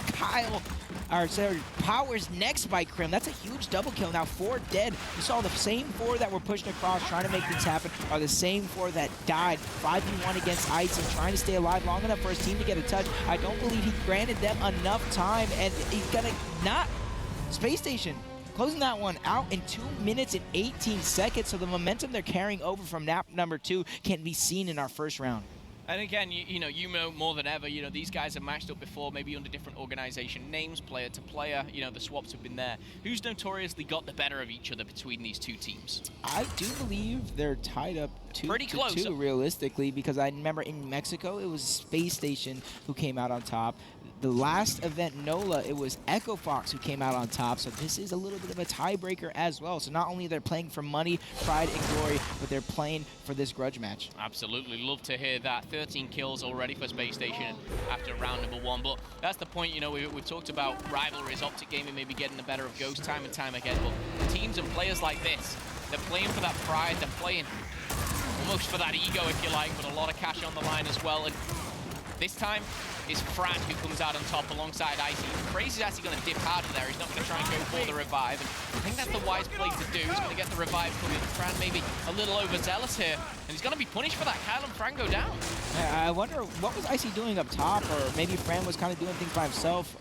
F: Powers next by Crim. That's a huge double kill. Now 4 dead. You saw the same 4 that were pushing across, trying to make things happen, are the same 4 that died. 5v1 against Icy, trying to stay alive long enough for his team to get a touch. I don't believe he granted them enough time, and he's gonna not. Space Station closing that one out in 2 minutes and 18 seconds, so the momentum they're carrying over from map number 2 can be seen in our first round.
E: And again, you know more than ever, these guys have matched up before, maybe under different organization names, player to player, the swaps have been there. Who's notoriously got the better of each other between these two teams?
F: I do believe they're tied up 2-2 realistically, because I remember in Mexico, it was Space Station who came out on top. The last event, NOLA, it was Echo Fox who came out on top, so this is a little bit of a tiebreaker as well. So not only they're playing for money, pride, and glory, but they're playing for this grudge match.
E: Absolutely, love to hear that. 13 kills already for Space Station after round number 1, but that's the point, we've talked about rivalries, Optic Gaming maybe getting the better of Ghost time and time again, but teams and players like this, they're playing for that pride, they're playing almost for that ego, if you like, but a lot of cash on the line as well. And this time, it's Fran who comes out on top alongside Icy. Crazy's actually going to dip out of there. He's not going to try and go for the revive. And I think that's the wise play to do. He's going to get the revive coming. Fran maybe a little overzealous here. And he's going to be punished for that. Kyle and Fran go down.
F: I wonder what was Icy doing up top, or maybe Fran was kind of doing things by himself.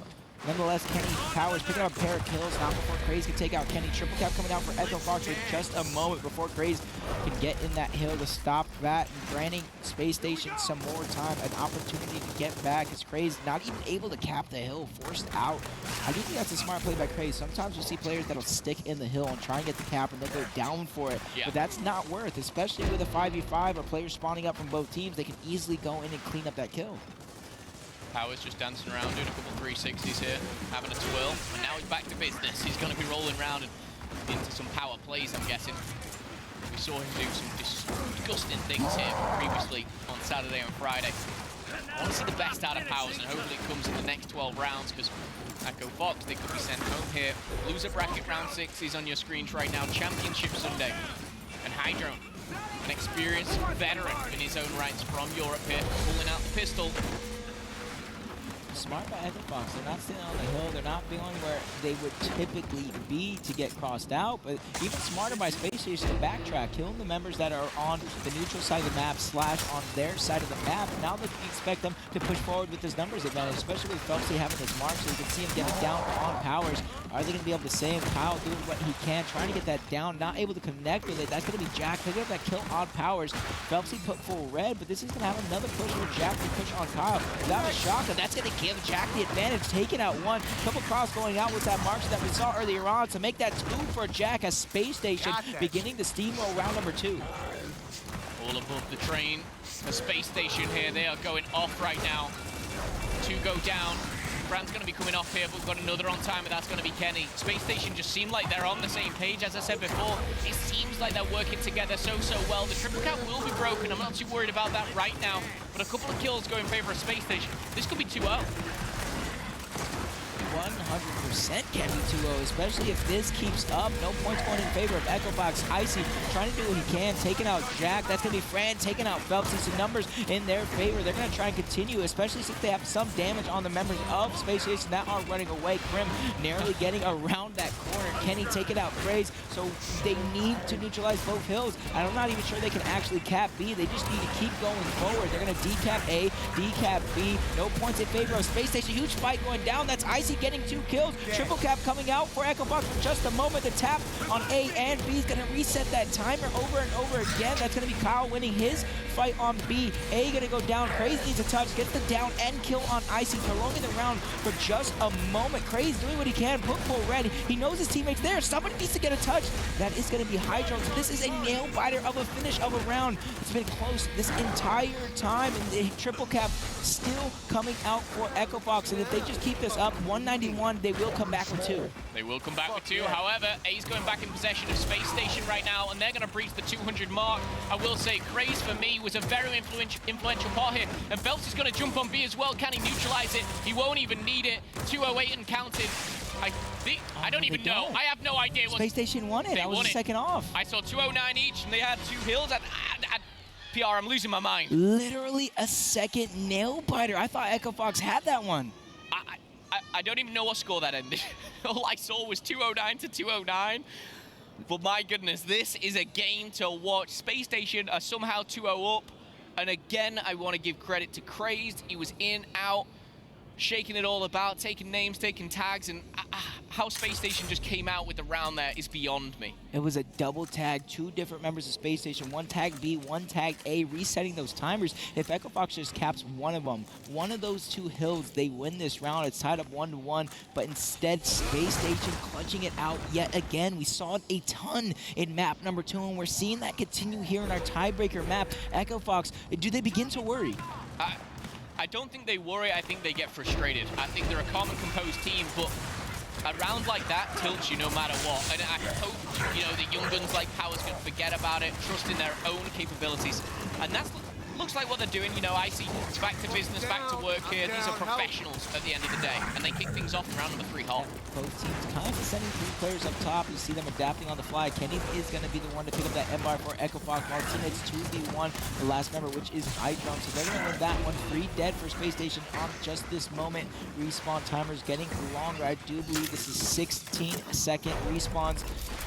F: Nonetheless, Kenny Powers picking up a pair of kills now before Craze can take out Kenny. Triple cap coming out for Echo Fox for just a moment before Craze can get in that hill to stop that, and granting Space Station some more time, an opportunity to get back as Craze not even able to cap the hill, forced out. I do think that's a smart play by Craze. Sometimes you see players that'll stick in the hill and try and get the cap, and they'll go down for it. Yeah. But that's not worth, especially with a 5v5 or players spawning up from both teams. They can easily go in and clean up that kill.
E: Powers just dancing around, doing a couple 360s here, having a twirl, and now he's back to business. He's going to be rolling around and into some power plays, I'm guessing. We saw him do some disgusting things here previously on Saturday and Friday. I want to see the best out of Powers, and hopefully it comes in the next 12 rounds, because Echo Fox, they could be sent home here. Loser bracket round 6 is on your screens right now. Championship Sunday. And Hydrone, an experienced veteran in his own rights from Europe here, pulling out the pistol.
F: smart by Echo Fox. They're not sitting on the hill. They're not being where they would typically be to get crossed out. But even smarter by Space Station to backtrack, killing the members that are on the neutral side of the map / on their side of the map. Now they expect them to push forward with this numbers advantage, especially with Phelpsy having his mark, so you can see him getting down on powers. Are they going to be able to save him? Kyle doing what he can, trying to get that down, not able to connect with it. That's going to be Jack picking up that kill on powers. Phelpsy put full red, but this is going to have another push for Jack to push on Kyle. Without a shotgun, that's going to give Jack the advantage, taking out one. Couple cross going out with that march that we saw earlier on to make that 2 for Jack as Space Station beginning to steamroll round number 2.
E: All above the train. The Space Station here, they are going off right now. 2 go down. Brand's going to be coming off here, but we've got another on time, and that's going to be Kenny. Space Station just seem like they're on the same page. As I said before, it seems like they're working together so well. The triple cap will be broken. I'm not too worried about that right now, but a couple of kills go in favor of Space Station. This could be 2-0.
F: 100% can be 2-0, especially if this keeps up. No points going in favor of Echo Fox. Icy trying to do what he can, taking out Jack. That's going to be Fran taking out Phelps. Some numbers in their favor. They're going to try and continue, especially since they have some damage on the members of Space Station that are running away. Krim narrowly getting around that corner. Kenny taking out Praise, so they need to neutralize both hills. And I'm not even sure they can actually cap B. They just need to keep going forward. They're going to decap A, decap B. No points in favor of Space Station. Huge fight going down. That's Icy getting 2 kills. Triple cap coming out for Echo Fox for just a moment. The tap on A and B is going to reset that timer over and over again. That's going to be Kyle winning his fight on B. A going to go down. Craze needs a touch. Gets the down and kill on Icy, prolonging the round for just a moment. Craze doing what he can. Put full red. He knows his teammates there. Somebody needs to get a touch. That is going to be Hydro. So this is a nail biter of a finish of a round. It's been close this entire time, and the triple cap still coming out for Echo Fox. And if they just keep this up, 191, they will come back with 2.
E: They will come back with 2. However, A's going back in possession of Space Station right now, and they're going to breach the 200 mark. I will say, Craze for me was a very influential part here, and Phelps is going to jump on B as well. Can he neutralize it? He won't even need it. 208 and counted. I don't even know. I have no idea what
F: Space Station won it. That was the second off.
E: I saw 209 each, and they had 2 hills. PR, I'm losing my mind.
F: Literally a second nail biter. I thought Echo Fox had that one.
E: I don't even know what score that ended. All I saw was 209 to 209. But my goodness, this is a game to watch. Space Station are somehow 2-0 up. And again, I want to give credit to Crazed. He was in, out, shaking it all about, taking names, taking tags, and how Space Station just came out with the round there is beyond me.
F: It was a double tag, 2 different members of Space Station, 1 tag B, 1 tag A, resetting those timers. If Echo Fox just caps one of them, one of those 2 hills, they win this round. It's tied up 1-1, but instead Space Station clutching it out yet again. We saw it a ton in map number 2, and we're seeing that continue here in our tiebreaker map. Echo Fox, do they begin to worry?
E: I don't think they worry, I think they get frustrated. I think they're a calm and composed team, but a round like that tilts you no matter what. And I hope, you know, the young guns like Powers can forget about it, trust in their own capabilities. And that's looks like what they're doing. You know, Icy, it's back to business, back to work here. These are professionals at the end of the day, and they kick things off in round number 3 hole.
F: Both teams kind of sending 3 players up top. You see them adapting on the fly. Kenny is going to be the one to pick up that M-bar for Echo Fox. Martinez 2v1, the last member, which is Hydro. So they're going to win that one. 3 dead for Space Station on just this moment. Respawn timers getting longer. I do believe this is 16-second respawns.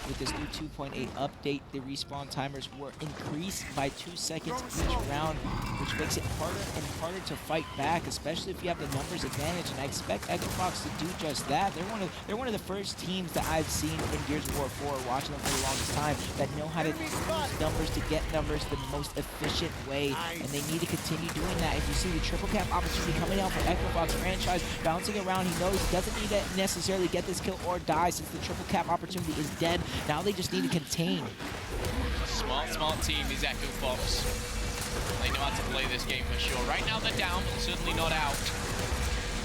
F: With this new 2.8 update, the respawn timers were increased by 2 seconds each round, which makes it harder and harder to fight back, especially if you have the numbers advantage. And I expect Echo Fox to do just that. They're one of the first teams that I've seen in Gears of War 4, watching them for the longest time, that know how to use numbers to get numbers the most efficient way, and they need to continue doing that. If you see the triple cap opportunity coming out for Echo Fox franchise, bouncing around, he knows he doesn't need to necessarily get this kill or die since the triple cap opportunity is dead. Now they just need to contain.
E: Smart team is Echo Fox. They know how to play this game for sure. Right now they're down, but certainly not out.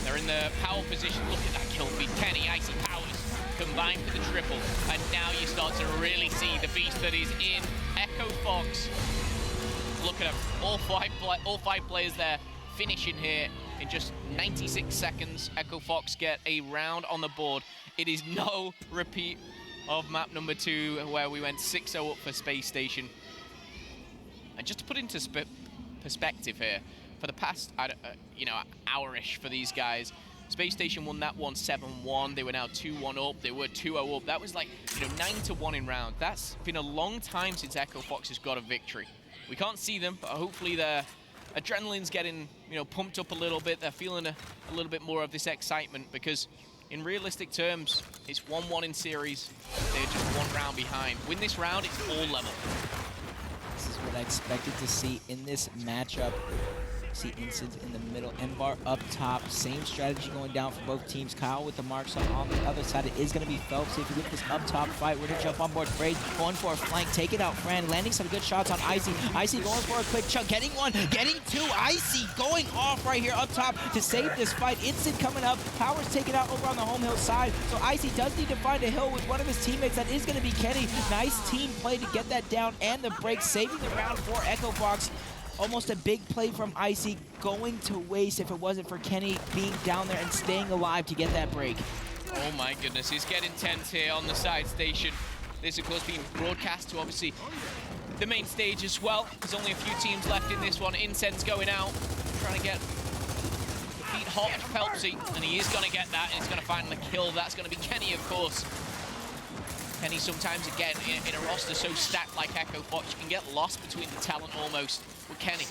E: They're in the power position. Look at that kill feed. Kenny, Icy, Powers combined for the triple. And now you start to really see the beast that is in Echo Fox. Look at them. All five players there finishing here in just 96 seconds. Echo Fox get a round on the board. It is no repeat of map number 2, where we went 6-0 up for Space Station. And just to put into perspective here, for the past, hour-ish for these guys. Spacestation won that one 7-1. They were now 2-1 up. They were 2-0 up. That was like, 9-1 in round. That's been a long time since Echo Fox has got a victory. We can't see them, but hopefully their adrenaline's getting, pumped up a little bit. They're feeling a little bit more of this excitement because in realistic terms, it's 1-1 in series. They're just one round behind. Win this round, it's all level.
F: This is what I expected to see in this matchup. See Instance in the middle, Embar up top, same strategy going down for both teams. Kyle with the marks on the other side. It is going to be Phelps. If you look at this up top fight, we're going to jump on board. Braid going for a flank, take it out, Fran, landing some good shots on Icy. Icy going for a quick chunk, getting one, getting two. Icy going off right here up top to save this fight. Instant coming up, Powers taking out over on the home hill side. So Icy does need to find a hill with one of his teammates. That is going to be Kenny. Nice team play to get that down and the break, saving the round for Echo Fox. Almost a big play from Icy going to waste if it wasn't for Kenny being down there and staying alive to get that break.
E: Oh my goodness, it's getting tense here on the side station. This, of course, being broadcast to obviously the main stage as well. There's only a few teams left in this one. Incense going out, trying to get the feet hot at Phelpsy, and he is going to get that, and he's going to find the kill. That's going to be Kenny, of course. Kenny sometimes, again, in a roster so stacked like Echo Fox, you can get lost between the talent almost. With Kenny,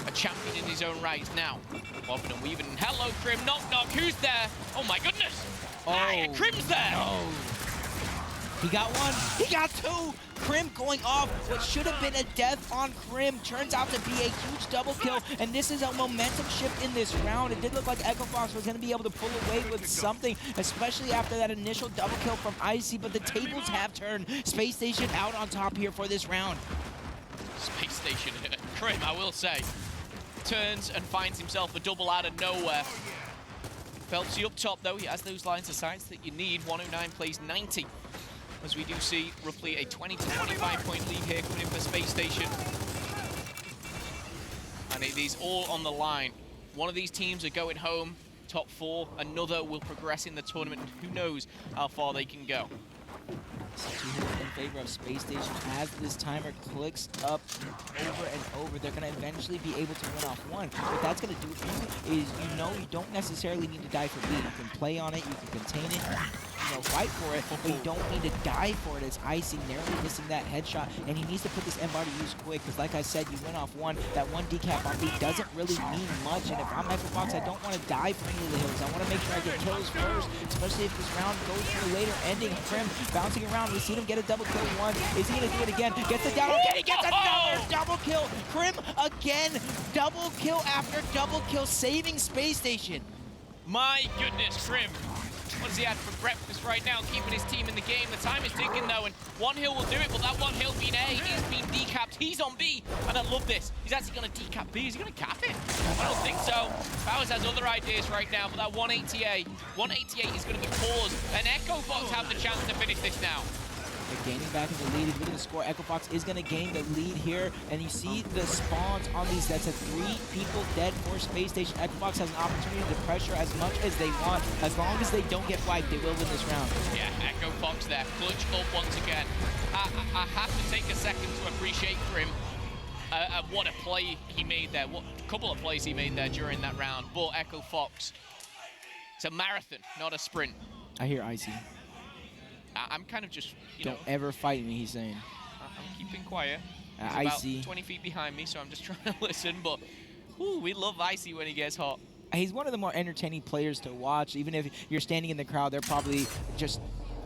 E: a champion in his own right now. Bobbing and weaving. Hello, Crim. Knock, knock. Who's there? Oh, my goodness.
F: Oh,
E: Crim's there.
F: No. He got one. He got two. Crim going off. What should have been a death on Crim turns out to be a huge double kill, and this is a momentum shift in this round. It did look like Echo Fox was going to be able to pull away with something, especially after that initial double kill from Icy, but the tables have turned. Space Station out on top here for this round.
E: Space Station, Crim, I will say, turns and finds himself a double out of nowhere. Phelpsy up top, though. He has those lines of sights that you need. 109 plays 90. As we do see roughly a 20 to 25 point lead here coming in for Space Station. And it is all on the line. One of these teams are going home, top 4. Another will progress in the tournament. Who knows how far they can go.
F: In favor of Space Station as this timer clicks up over and over. They're going to eventually be able to win off one. What that's going to do for you is, you don't necessarily need to die for lead. You can play on it, you can contain it, fight for it, but you don't need to die for it. As Icy narrowly missing that headshot, and he needs to put this M-bar to use quick, because like I said, you win off one. That one decap on B doesn't really mean much, and if I'm Echo Fox, I don't want to die for any of the hills. I want to make sure I get kills first, especially if this round goes for a later ending. Crim bouncing around. We've seen him get a double kill once. Is he going to do it again? Gets it down. Okay, he gets another double kill. Crim again. Double kill after double kill, saving Space Station.
E: My goodness, Crim. What does he have for breakfast right now? Keeping his team in the game. The time is ticking, though, and one hill will do it, but that one hill being A is being decapped. He's on B, and I love this. He's actually going to decap B. Is he going to cap it? I don't think so. Powers has other ideas right now, but that 188 is going to be paused, and Echo Fox have the chance to finish this now.
F: They're gaining back in the lead. If you look at the score, Echo Fox is going to gain the lead here. And you see the spawns on these. That's 3 people dead for Space Station. Echo Fox has an opportunity to pressure as much as they want. As long as they don't get wiped, they will win this round.
E: Yeah, Echo Fox there. Clutch up once again. I have to take a second to appreciate Crim. What a play he made there. What a couple of plays he made there during that round. But Echo Fox, it's a marathon, not a sprint.
F: I hear Icy.
E: I'm kind of just,
F: Don't ever fight me, he's saying.
E: I'm keeping quiet. He's
F: Icy.
E: about 20 feet behind me, so I'm just trying to listen. But, ooh, we love Icy when he gets hot.
F: He's one of the more entertaining players to watch. Even if you're standing in the crowd, they're probably just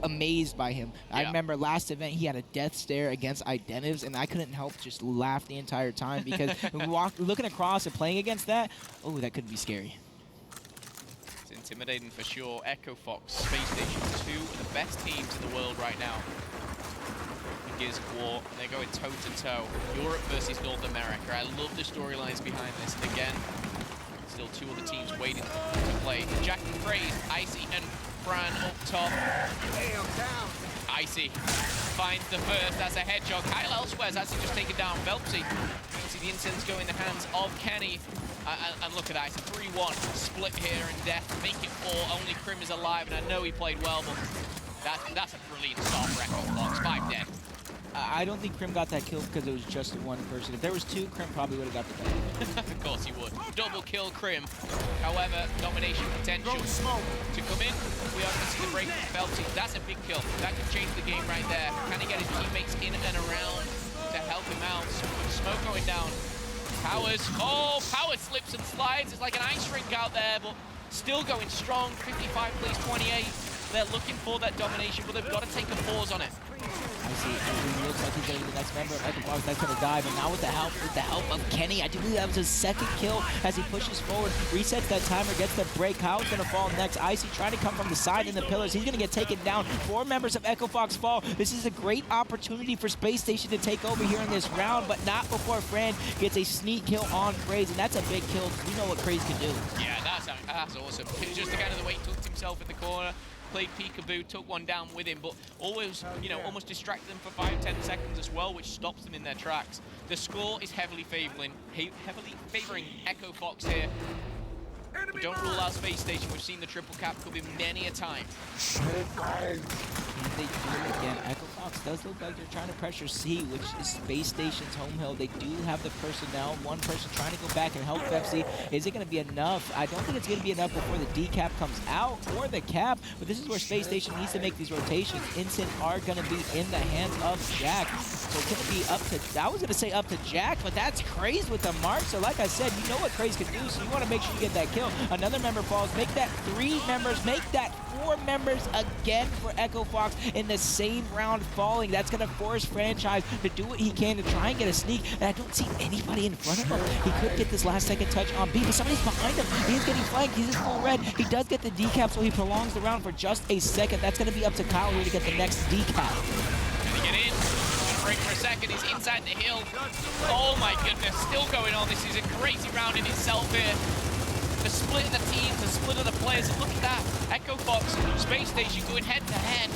F: amazed by him. Yeah. I remember last event, he had a death stare against Identives, and I couldn't help just laugh the entire time because looking across and playing against that, oh, that could be scary.
E: Intimidating for sure. Echo Fox, Space Station, 2 of the best teams in the world right now. In Gears of War, they're going toe-to-toe. Europe versus North America. I love the storylines behind this. And again, still 2 other teams waiting to play. Jack and Praise, Icy and Fran up top. Icy finds the first. That's a hedgehog. Kyle elsewhere's actually just taken down Phelpsy. You see the incense go in the hands of Kenny. And look at that, it's a 3-1 split here in death. Make it 4, only Crim is alive, and I know he played well, but that's a brilliant start for Echo Fox. 5 dead.
F: I don't think Crim got that kill because it was just one person. If there was two, Crim probably would have got the kill.
E: Of course he would. Double kill Crim. However, domination potential to come in. We are going to see the break from Felty. That's a big kill. That could change the game right there. Can he get his teammates in and around to help him out? With smoke going down. Powers. Oh, Powers slips and slides. It's like an ice rink out there, but still going strong. 55 plays 28. They're looking for that domination, but they've got to take a pause on it.
F: I see. It looks like he's going to be the next member of EchoFox that's going to die, but now with the help of Kenny, I do believe that was his second kill as he pushes forward, resets that timer, gets the break. Kyle's going to fall next. Icy trying to come from the side in the pillars. He's going to get taken down. 4 members of EchoFox fall. This is a great opportunity for Space Station to take over here in this round, but not before Fran gets a sneak kill on Craze, and that's a big kill. We know what Craze can do.
E: Yeah, that's awesome. Just the kind of the way he tucked himself in the corner. Played peekaboo, took one down with him, but always, you know, almost distracted them for 5-10 seconds as well, which stops them in their tracks. The score is heavily favoring EchoFox here. But don't rule out Space Station. We've seen the triple cap come in many a time.
F: They do it again. EchoFox does look like they're trying to pressure C, which is Space Station's home hill. They do have the personnel. One person trying to go back and help FC. Is it going to be enough? I don't think it's going to be enough before the decap comes out or the cap, but this is where Space Station needs to make these rotations. Instant are going to be in the hands of Jack. So it's going to be up to, I was going to say up to Jack, but that's Craze with the mark. So like I said, you know what Craze can do, so you want to make sure you get that kill. Another member falls. Make that 3 members. Make that 4 members again for EchoFox in the same round falling. That's going to force Franchise to do what he can to try and get a sneak, and I don't see anybody in front of him. He could get this last second touch on B, but somebody's behind him. He's getting flanked. He's in full red. He does get the decap, so he prolongs the round for just a second. That's going to be up to Kyle here to get the next decap.
E: Can he get in? Break for a second. He's inside the hill. Oh my goodness, still going on. This is a crazy round in itself here. The split of the teams, the split of the players, and look at that. EchoFox, Space Station going head to head.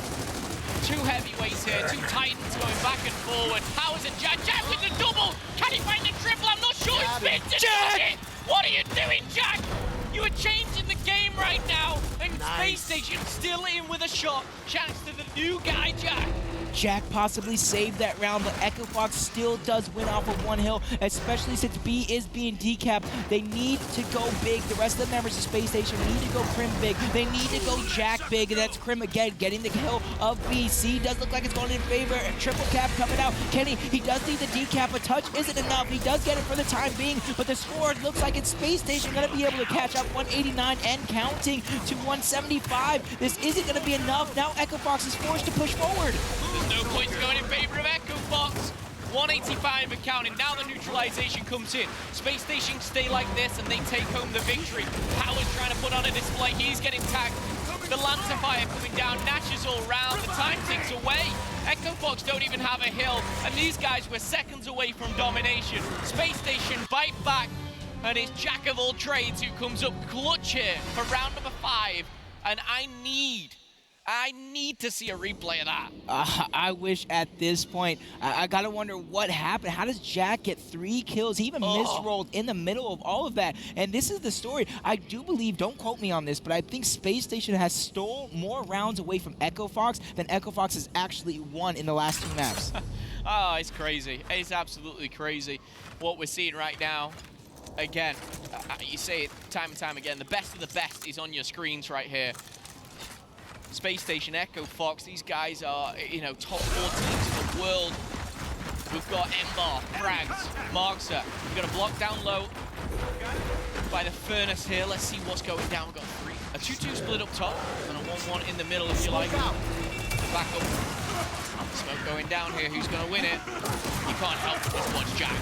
E: 2 heavyweights here, 2 titans going back and forward. Powers and Jack. Jack with the double. Can he find the triple? I'm not sure. He's been to Jack. What are you doing, Jack? You are changing the game right now. And Space Station still in with a shot. Chance to the new guy, Jack.
F: Jack possibly saved that round, but EchoFox still does win off of 1 hill, especially since B is being decapped. They need to go big. The rest of the members of Space Station need to go Crim big. They need to go Jack big, and that's Crim again, getting the kill of B. C does look like it's going in favor. Triple cap coming out. Kenny, he does need the decap. A touch isn't enough. He does get it for the time being, but the score looks like it's Space Station going to be able to catch up 189 and counting to 175. This isn't going to be enough. Now EchoFox is forced to push forward.
E: There's no points going in favor of EchoFox. 185 and counting. Now the neutralization comes in. Space Station stay like this and they take home the victory. Powers trying to put on a display. He's getting tagged. The Lancer fire coming down. Nashes all round. The time ticks away. EchoFox don't even have a hill. And these guys were seconds away from domination. Space Station bite back. And it's Jack of all trades who comes up clutch here for round number 5. And I need to see a replay of that.
F: I wish at this point, I gotta wonder what happened. How does Jack get 3 kills? He even misrolled in the middle of all of that. And this is the story. I do believe, don't quote me on this, but I think Space Station has stole more rounds away from EchoFox than EchoFox has actually won in the last 2 maps.
E: Oh, it's crazy. It's absolutely crazy what we're seeing right now. Again, you say it time and time again, the best of the best is on your screens right here. Space Station, EchoFox, these guys are, you know, top 4 teams in the world. We've got Embar, Frags, Markser. We've got a block down low by the Furnace here. Let's see what's going down. We've got a 2-2 split up top and a 1-1 in the middle, if you like. Back up. Smoke going down here. Who's going to win it? You can't help but just watch Jack.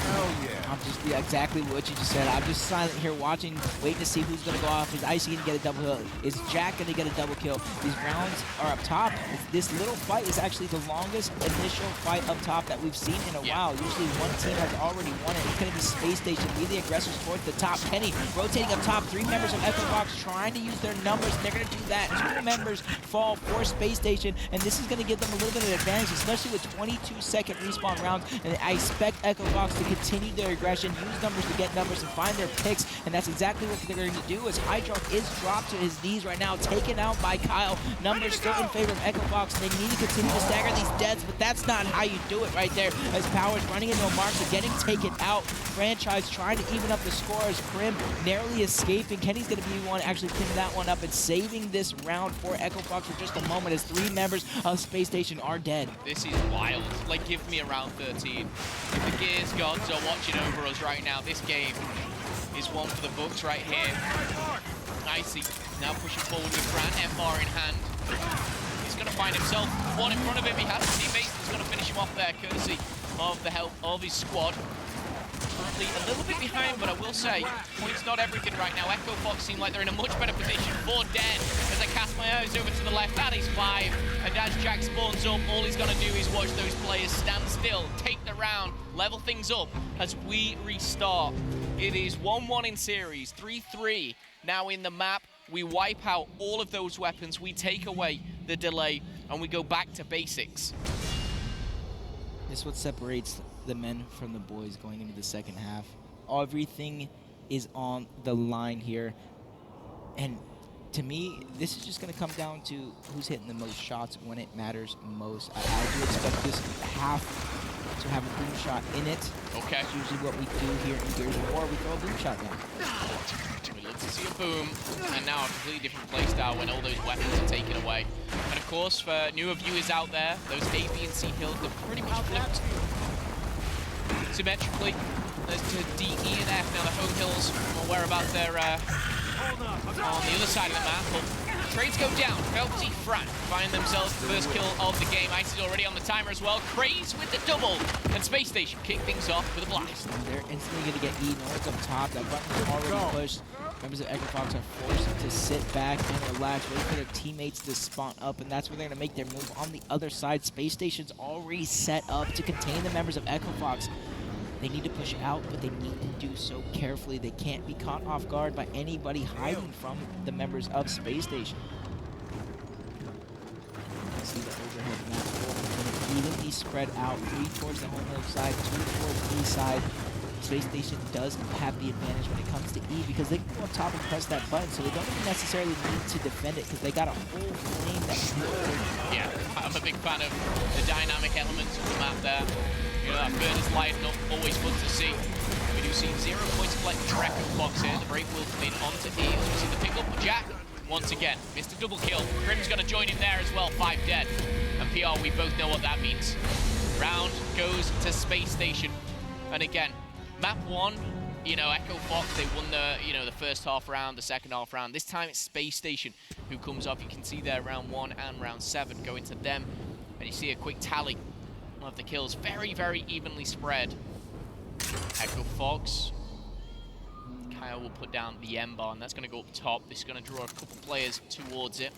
F: Hell yeah. I'm just exactly what you just said. I'm just silent here watching, waiting to see who's going to go off. Is Icy going to get a double kill? Is Jack going to get a double kill? These rounds are up top. This little fight is actually the longest initial fight up top that we've seen in a while. Usually one team has already won it. It's going to be Space Station. Be the aggressors towards the top. Kenny rotating up top. 3 members of EchoFox trying to use their numbers. And they're going to do that. 2 members fall for Space Station. And this is going to give them a little bit of advantage, especially with 22-second respawn rounds. And I expect EchoFox to continue their aggression, use numbers to get numbers and find their picks, and that's exactly what they're going to do. As Hydrunk is dropped to his knees right now, taken out by Kyle. Numbers still in favor of Echo Fox. They need to continue to stagger these deaths, but that's not how you do it right there. As Powers running into a mark, so getting taken out. Franchise trying to even up the score as Grim narrowly escaping. Kenny's going to be the one actually picking that one up and saving this round for Echo Fox for just a moment as 3 members of Space Station are dead.
E: This is wild. Like, give me a round 13. If the Gears gods are watching over us right now, this game is one for the books right here. Icy now pushing forward with Grant, Embar in hand. He's going to find himself one in front of him. He has teammates that's going to finish him off there, courtesy of the help of his squad. Currently a little bit behind, but I will say, points not everything right now. Echo Fox seem like they're in a much better position. 4 dead as I cast my eyes over to the left. That is 5. And as Jack spawns up, all he's going to do is watch those players stand still, take the round, level things up as we restart. It is 1-1 in series, 3-3 now in the map. We wipe out all of those weapons, we take away the delay, and we go back to basics.
F: This is what separates the men from the boys going into the second half. Everything is on the line here. And to me, this is just going to come down to who's hitting the most shots when it matters most. I do expect this half to have a boom shot in it.
E: Okay.
F: That's usually what we do here in Gears of War. We throw a boom shot down.
E: We look to see a boom, and now a completely different playstyle when all those weapons are taken away. And of course, for newer viewers out there, those A, B, and C hills, they're pretty much flipped symmetrically. There's to D, E, and F. Now the home hills, or whereabouts they're on the other side of the map. But trades go down. Felty, Fran find themselves the first kill of the game. Ice is already on the timer as well. Craze with the double. And Space Station kick things off with a blast.
F: They're instantly going to get E. No one's up top. That button is already pushed. Members of Echo Fox are forced to sit back and relax, wait for their teammates to spawn up, and that's where they're going to make their move on the other side. Space Station's already set up to contain the members of Echo Fox. They need to push out, but they need to do so carefully. They can't be caught off guard by anybody hiding from the members of Space Station. See the overhead map. Evenly spread out, 3 towards the home hill side, 2 towards E side. Space Station does have the advantage when it comes to E because they can go up top and press that button, so they don't even necessarily need to defend it because they got a whole flame that can
E: Yeah, I'm a big fan of the dynamic elements of the map there. You know, that bird is lighting up, always fun to see. We do see 0 points collected for Echo Fox here. The break will come in onto E as we see the pick up of Jack. Once again, missed a double kill. Grim's going to join in there as well, 5 dead. And PR, we both know what that means. Round goes to Space Station. And again, map 1, you know, Echo Fox, they won the, you know, the first half round, the second half round. This time it's Space Station who comes up. You can see there round 1 and round 7 going to them. And you see a quick tally of the kills. Very, very evenly spread. Echo Fox. Kyle will put down the M-bar, and that's going to go up top. This is going to draw a couple players towards it.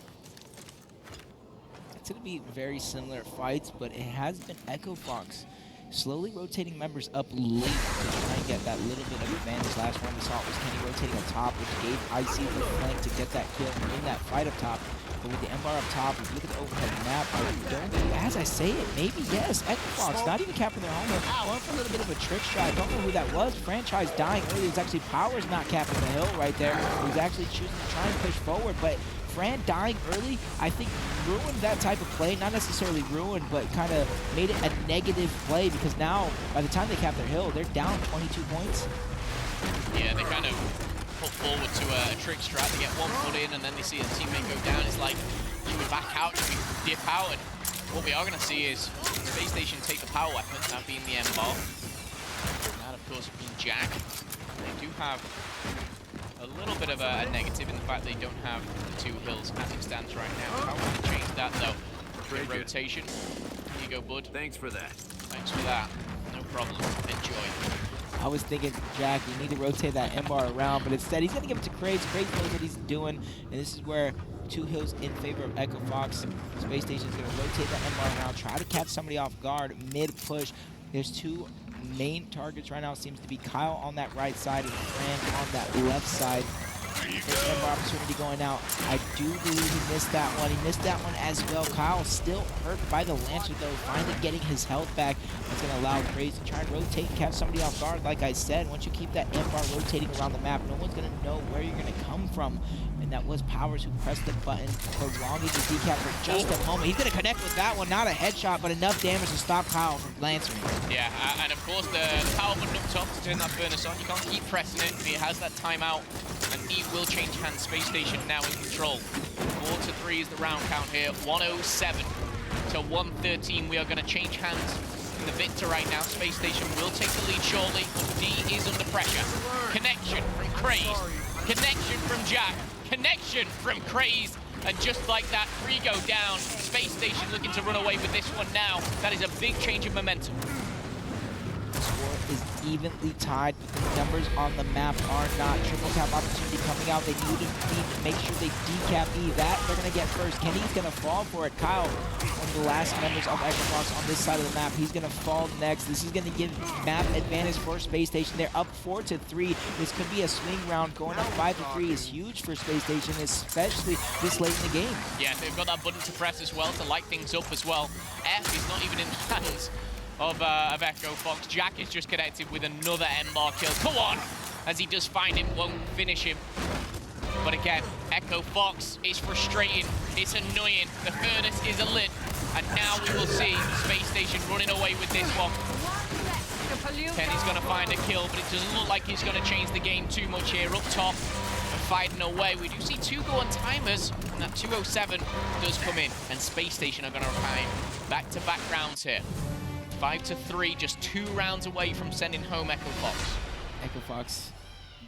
F: It's going to be very similar fights, but it has been Echo Fox slowly rotating members up late to try and get that little bit of advantage. Last one we saw was Kenny rotating up top, which gave Icy the flank to get that kill in that fight up top. But with the M-bar up top, if you look at the overhead map, I don't, as I say it, maybe yes, Echo Fox not even capping their home. Going for a little bit of a trick shot. I don't know who that was. Franchise dying early. It was actually Powers not capping the hill right there. He was actually choosing to try and push forward, but Fran dying early, I think, ruined that type of play. Not necessarily ruined, but kind of made it a negative play because now, by the time they cap their hill, they're down 22 points.
E: Yeah, they kind of put forward to a trick strat. They get 1 foot in, and then they see a teammate go down. It's like, should we back out? Should we dip out? And what we are going to see is Space Station take the power weapon, that being the M-bar. That, of course, being Jack. They do have a little bit of a negative in the fact they don't have the 2 hills as it stands right now. How can they change that, though? Good rotation. Here you go, bud.
G: Thanks for that.
E: Thanks for that. No problem. Enjoy.
F: I was thinking, Jack, you need to rotate that M-bar around, but instead he's going to give it to Craze. Craze knows what he's doing, and this is where 2 hills in favor of Echo Fox. Space Station is going to rotate that M-bar around, try to catch somebody off guard, mid-push. There's 2 main targets right now. It seems to be Kyle on that right side and Fran on that left side. Ember opportunity going out. I do believe he missed that one. He missed that one as well. Kyle still hurt by the Lancer though, finally getting his health back. That's going to allow Craze to try and rotate and catch somebody off guard. Like I said, once you keep that Ember rotating around the map, no one's going to know where you're going to come from. And that was Powers who pressed the button, prolonging the decap for just a moment. He's going to connect with that one. Not a headshot, but enough damage to stop Kyle from lancering.
E: Yeah, and of course the power button up top to turn that furnace on. You can't keep pressing it. He has that timeout, and he will change hands. Space Station now in control. 4-3 is the round count here. 107 to 113. We are going to change hands in the Victor right now. Space Station will take the lead shortly. D is under pressure. Connection from Craze. Connection from Jack. Connection from Craze. And just like that, 3 go down. Space Station looking to run away with this one now. That is a big change of momentum.
F: The score is evenly tied, but the numbers on the map are not. Triple tap opportunity coming out. They need to make sure they decap E. That they're going to get first. Kenny's going to fall for it. Kyle, one of the last members of Xbox on this side of the map, he's going to fall next. This is going to give map advantage for Space Station. They're up 4-3. This could be a swing round. Going up 5-3 is huge for Space Station, especially this late in the game.
E: Yeah, they've got that button to press as well to light things up as well. F is not even in the hands of Echo Fox. Jack is just connected with another M-bar kill. Come on! As he does find him, won't finish him. But again, Echo Fox is frustrating. It's annoying. The furnace is lit. And now we will see Space Station running away with this one. Kenny's going to find a kill, but it doesn't look like he's going to change the game too much here. Up top and fighting away. We do see 2 go on timers, and that 207 does come in. And Space Station are going to find back-to-back rounds here. 5-3, just 2 rounds away from sending home Echo Fox.
F: Echo Fox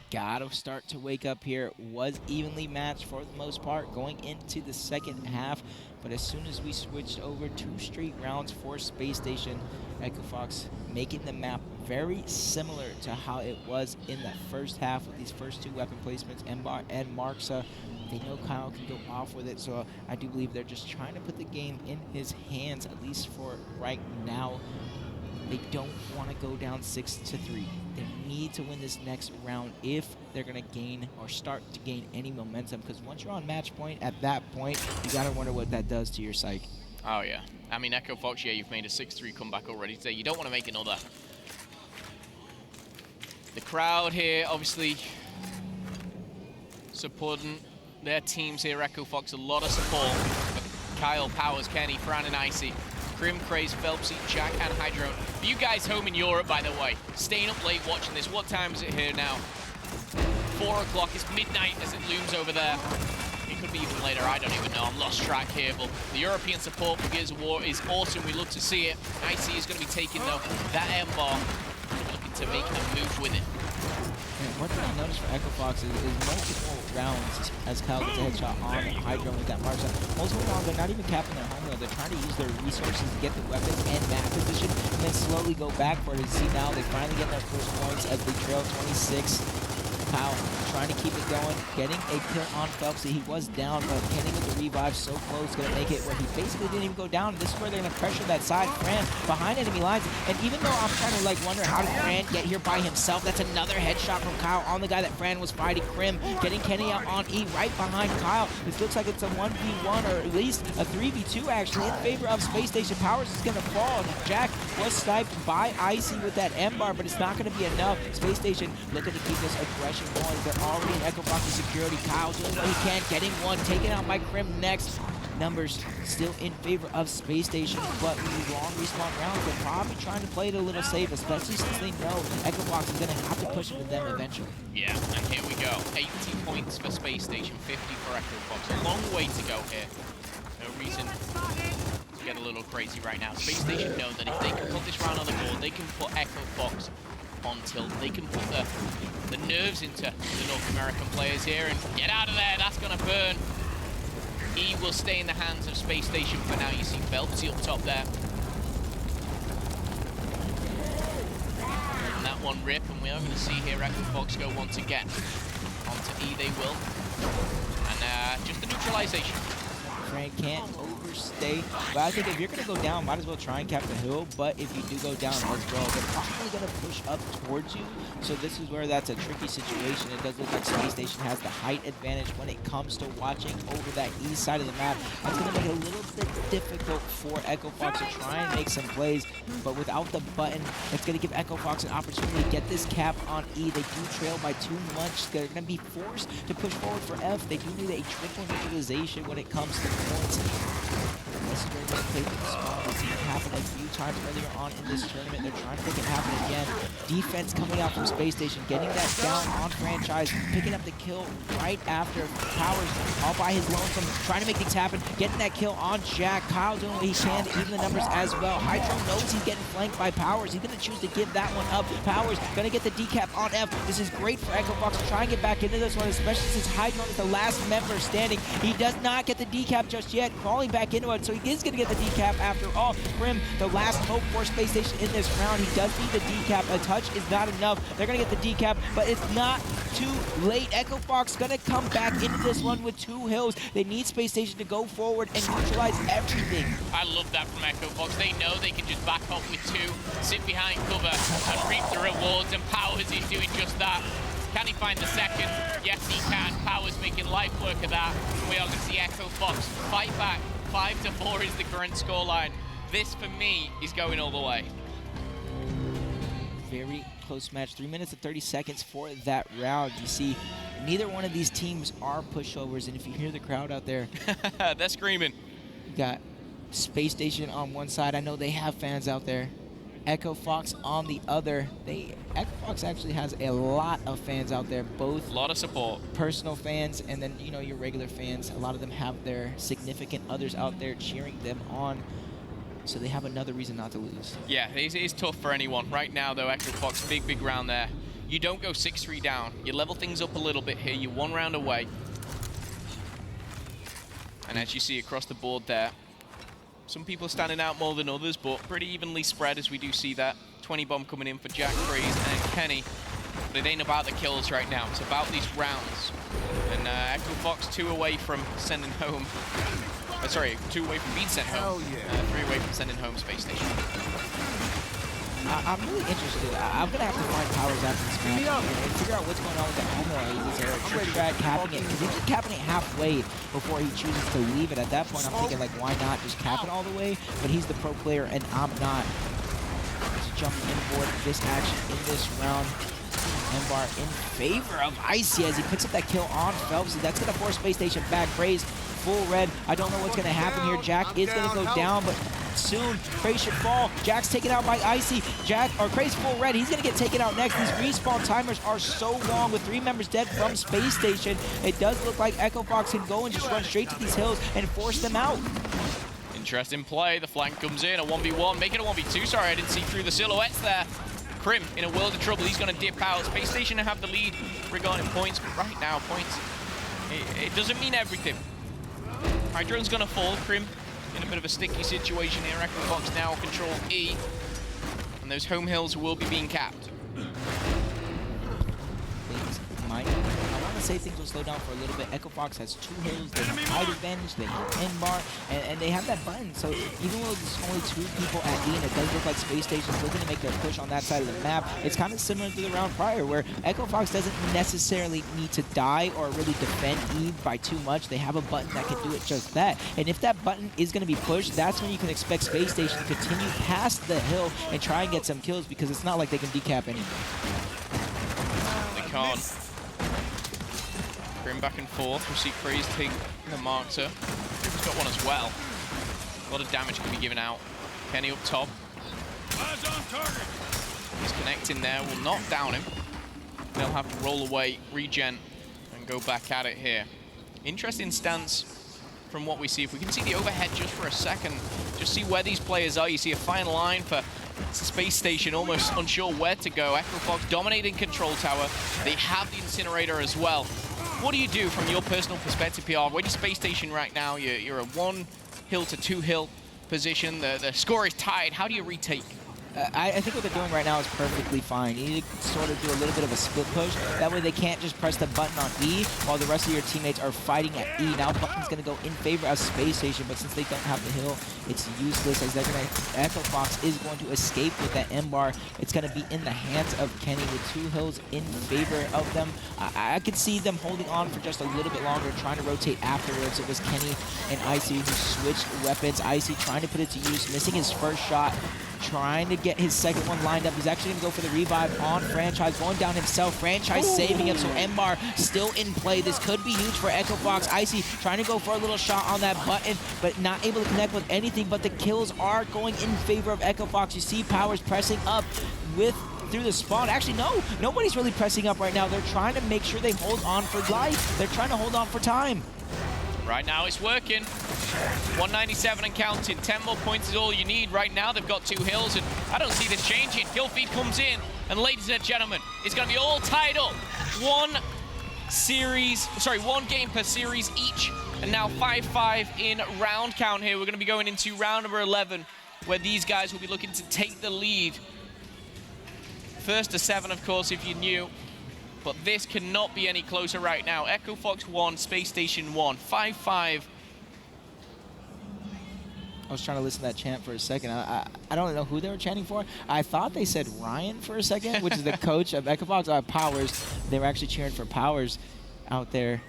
F: gotta start to wake up here. Was evenly matched for the most part going into the second half, but as soon as we switched over 2 straight rounds for Space Station, Echo Fox making the map very similar to how it was in the first half with these first 2 weapon placements, Embar and Marksa. They know Kyle can go off with it, so I do believe they're just trying to put the game in his hands, at least for right now. They don't want to go down 6-3. They need to win this next round if they're going to gain or start to gain any momentum, because once you're on match point, at that point, you got to wonder what that does to your psyche.
E: Oh, yeah. I mean, Echo Fox, yeah, you've made a 6-3 comeback already today. You don't want to make another. The crowd here, obviously, supporting their teams here. Echo Fox, a lot of support. Kyle, Powers, Kenny, Fran, and Icy. Grim, Craze, Phelpsy, Jack, and Hydro. For you guys home in Europe, by the way, staying up late watching this. What time is it here now? 4 o'clock. It's midnight as it looms over there. It could be even later. I don't even know. I'm lost track here. But the European support for Gears of War is awesome. We love to see it. Icy is going to be taking, though, that M-bar, looking to make a move with it.
F: And one thing I noticed for Echo Fox is multiple rounds as Kyle gets a headshot on Hydro with that Marksa. Multiple rounds, they're not even capping their home run. They're trying to use their resources to get the weapons and map position, and then slowly go back for it. And see now they finally get their first points as they trail 26. Kyle trying to keep it going, getting a kill on Phelpsy. He was down, but Kenny with the revive so close, gonna make it where he basically didn't even go down. This is where they're gonna pressure that side. Fran behind enemy lines, and even though I'm trying to like wonder how did Fran get here by himself, that's another headshot from Kyle on the guy that Fran was fighting. Crim getting Kenny out on E right behind Kyle. This looks like it's a 1v1 or at least a 3v2 actually in favor of Space Station. Powers is gonna fall. Jack was sniped by Icy with that M-bar, but it's not gonna be enough. Space Station looking to keep this aggression going. They're already in Echo Fox's security. Kyle doing what he can, getting one, taken out by Crim next. Numbers still in favor of Space Station, but with these long respawn rounds, they're probably trying to play it a little safe, especially since they know Echo Fox is going to have to push it with them eventually.
E: Yeah, and here we go. 80 points for Space Station, 50 for Echo Fox. A long way to go here. No reason to get a little crazy right now. Space Station know that if they can put this round on the board, they can put Echo Fox on tilt. They can put the nerves into the North American players here and get out of there. That's going to burn. E will stay in the hands of Space Station for now. You see Phelpsy up top there. And that one rip, and we are going to see here Echo Fox go once again. Onto E they will. And just the neutralization.
F: Fran can't overstay. But I think if you're going to go down, might as well try and cap the hill. But if you do go down as well, they're probably going to push up towards you. So this is where that's a tricky situation. It does look like Spacestation has the height advantage when it comes to watching over that east side of the map. That's going to make it a little bit difficult for Echo Fox to try and make some plays. But without the button, it's going to give Echo Fox an opportunity to get this cap on E. They do trail by too much. They're going to be forced to push forward for F. They do need a triple neutralization when it comes to points. This is where they're going to play with the spawn. We've seen it happen a few times earlier on in this tournament. They're trying to make it happen again. Defense coming out from Spacestation, getting that down on Franchise, picking up the kill right after Powers all by his lonesome, trying to make things happen, getting that kill on Jack. Kyle doing what he can to even the numbers as well. Hydro knows he's getting flanked by Powers. He's going to choose to give that one up. Powers going to get the decap on F. This is great for Echo Fox to try and get back into this one, especially since Hydro is the last member standing. He does not get the decap just yet, crawling back into it, so he is going to get the decap after all. Grim, the last hope for Spacestation in this round. He does need the decap. A touch is not enough. They're going to get the decap, but it's not too late. Echo Fox going to come back into this one with 2 hills. They need Spacestation to go forward and neutralize everything.
E: I love that from Echo Fox. They know they can just back off with 2, sit behind cover, and reap the rewards, and Powers is doing just that. Can he find the second? Yes, he can. Powers making life work of that. We are going to see Echo Fox fight back. 5-4 is the current scoreline. This, for me, is going all the way.
F: Very close match. 3 minutes and 30 seconds for that round. You see, neither one of these teams are pushovers, and if you hear the crowd out there,
E: they're screaming.
F: You got Spacestation on one side. I know they have fans out there. Echo Fox on the other. Echo Fox actually has a lot of fans out there, both
E: a lot of support.
F: Personal fans and then, you know, your regular fans. A lot of them have their significant others out there cheering them on. So they have another reason not to lose. Yeah,
E: it is tough for anyone. Right now, though, Echo Fox, big round there. You don't go 6-3 down. You level things up a little bit here. You're 1 round away. And as you see across the board there, some people are standing out more than others, but pretty evenly spread as we do see that. 20 bomb coming in for Jack Freeze and Kenny. But it ain't about the kills right now. It's about these rounds. And Echo Fox 2 away from sending home. Sorry, 2 away from being sent home. Yeah. 3 away from sending home Spacestation.
F: I'm really interested. I'm going to have to find Powers after this match and figure out what's going on with the Homo. Is there a trick strat capping it? Because he's just capping it halfway before he chooses to leave it. At that point, I'm thinking, like, why not just cap it all the way? But he's the pro player, and I'm not. Just jumping inboard this action in this round. Embar in favor of Icy as he picks up that kill on Phelps. That's going to force Spacestation back. Praise full red. I don't know what's going to happen here. Jack is going to go down, but soon Craze should fall. Jack's taken out by Icy. Craze full red. He's going to get taken out next. These respawn timers are so long with 3 members dead from Spacestation. It does look like Echo Fox can go and just run straight to these hills and force them out.
E: Interesting play. The flank comes in. A 1v1. Make it a 1v2. Sorry, I didn't see through the silhouettes there. Crim in a world of trouble. He's going to dip out. Spacestation have the lead regarding points, but right now, points, it doesn't mean everything. Hydrone's going to fall. Crim in a bit of a sticky situation here. Echo Fox now control E, and those home hills will be being capped.
F: I want to say things will slow down for a little bit. Echo Fox has 2 hills, they have height advantage, they have N-bar, and they have that button. So even though there's only 2 people at E, and it does look like Spacestation's looking to make their push on that side of the map, it's kind of similar to the round prior, where Echo Fox doesn't necessarily need to die or really defend E by too much. They have a button that can do it just that. And if that button is going to be pushed, that's when you can expect Spacestation to continue past the hill and try and get some kills, because it's not like they can decap anything.
E: They can't. Grim back and forth. We see Craze take the marker. He's got one as well. A lot of damage can be given out. Kenny up top. He's connecting there. Will knock down him. They'll have to roll away, regen, and go back at it here. Interesting stance from what we see. If we can see the overhead just for a second, just see where these players are. You see a fine line for Spacestation, almost unsure where to go. Echo Fox dominating control tower. They have the incinerator as well. What do you do from your personal perspective, PR? Where is Spacestation right now? You're a 1 hill to 2 hill position. The score is tied. How do you retake?
F: I think what they're doing right now is perfectly fine. You need to sort of do a little bit of a split push. That way they can't just press the button on E while the rest of your teammates are fighting at E. Now button's going to go in favor of Space Station, but since they don't have the hill, it's useless as they're going to... Echo Fox is going to escape with that M bar. It's going to be in the hands of Kenny with 2 hills in favor of them. I could see them holding on for just a little bit longer, trying to rotate afterwards. It was Kenny and Icy who switched weapons. Icy trying to put it to use, missing his first shot, trying to get his second one lined up. He's actually going to go for the revive on Franchise, going down himself. Franchise saving him, so M-Bar still in play. This could be huge for Echo Fox. Icy trying to go for a little shot on that button, but not able to connect with anything, but the kills are going in favor of Echo Fox. You see Powers pressing up through the spawn. Actually, no, nobody's really pressing up right now. They're trying to make sure they hold on for life. They're trying to hold on for time.
E: Right now it's working. 197 and counting. 10 more points is all you need. Right now they've got 2 hills, and I don't see this changing. Kill feed comes in, and ladies and gentlemen, it's going to be all tied up. One game per series each, and now 5-5 in round count here. We're going to be going into round number 11, where these guys will be looking to take the lead. First to 7, of course, if you're new. But this cannot be any closer right now. Echo Fox 1, Space Station 1, 5-5.
F: I was trying to listen to that chant for a second. I don't know who they were chanting for. I thought they said Ryan for a second, which is the coach of Echo Fox. Powers. They were actually cheering for Powers out there.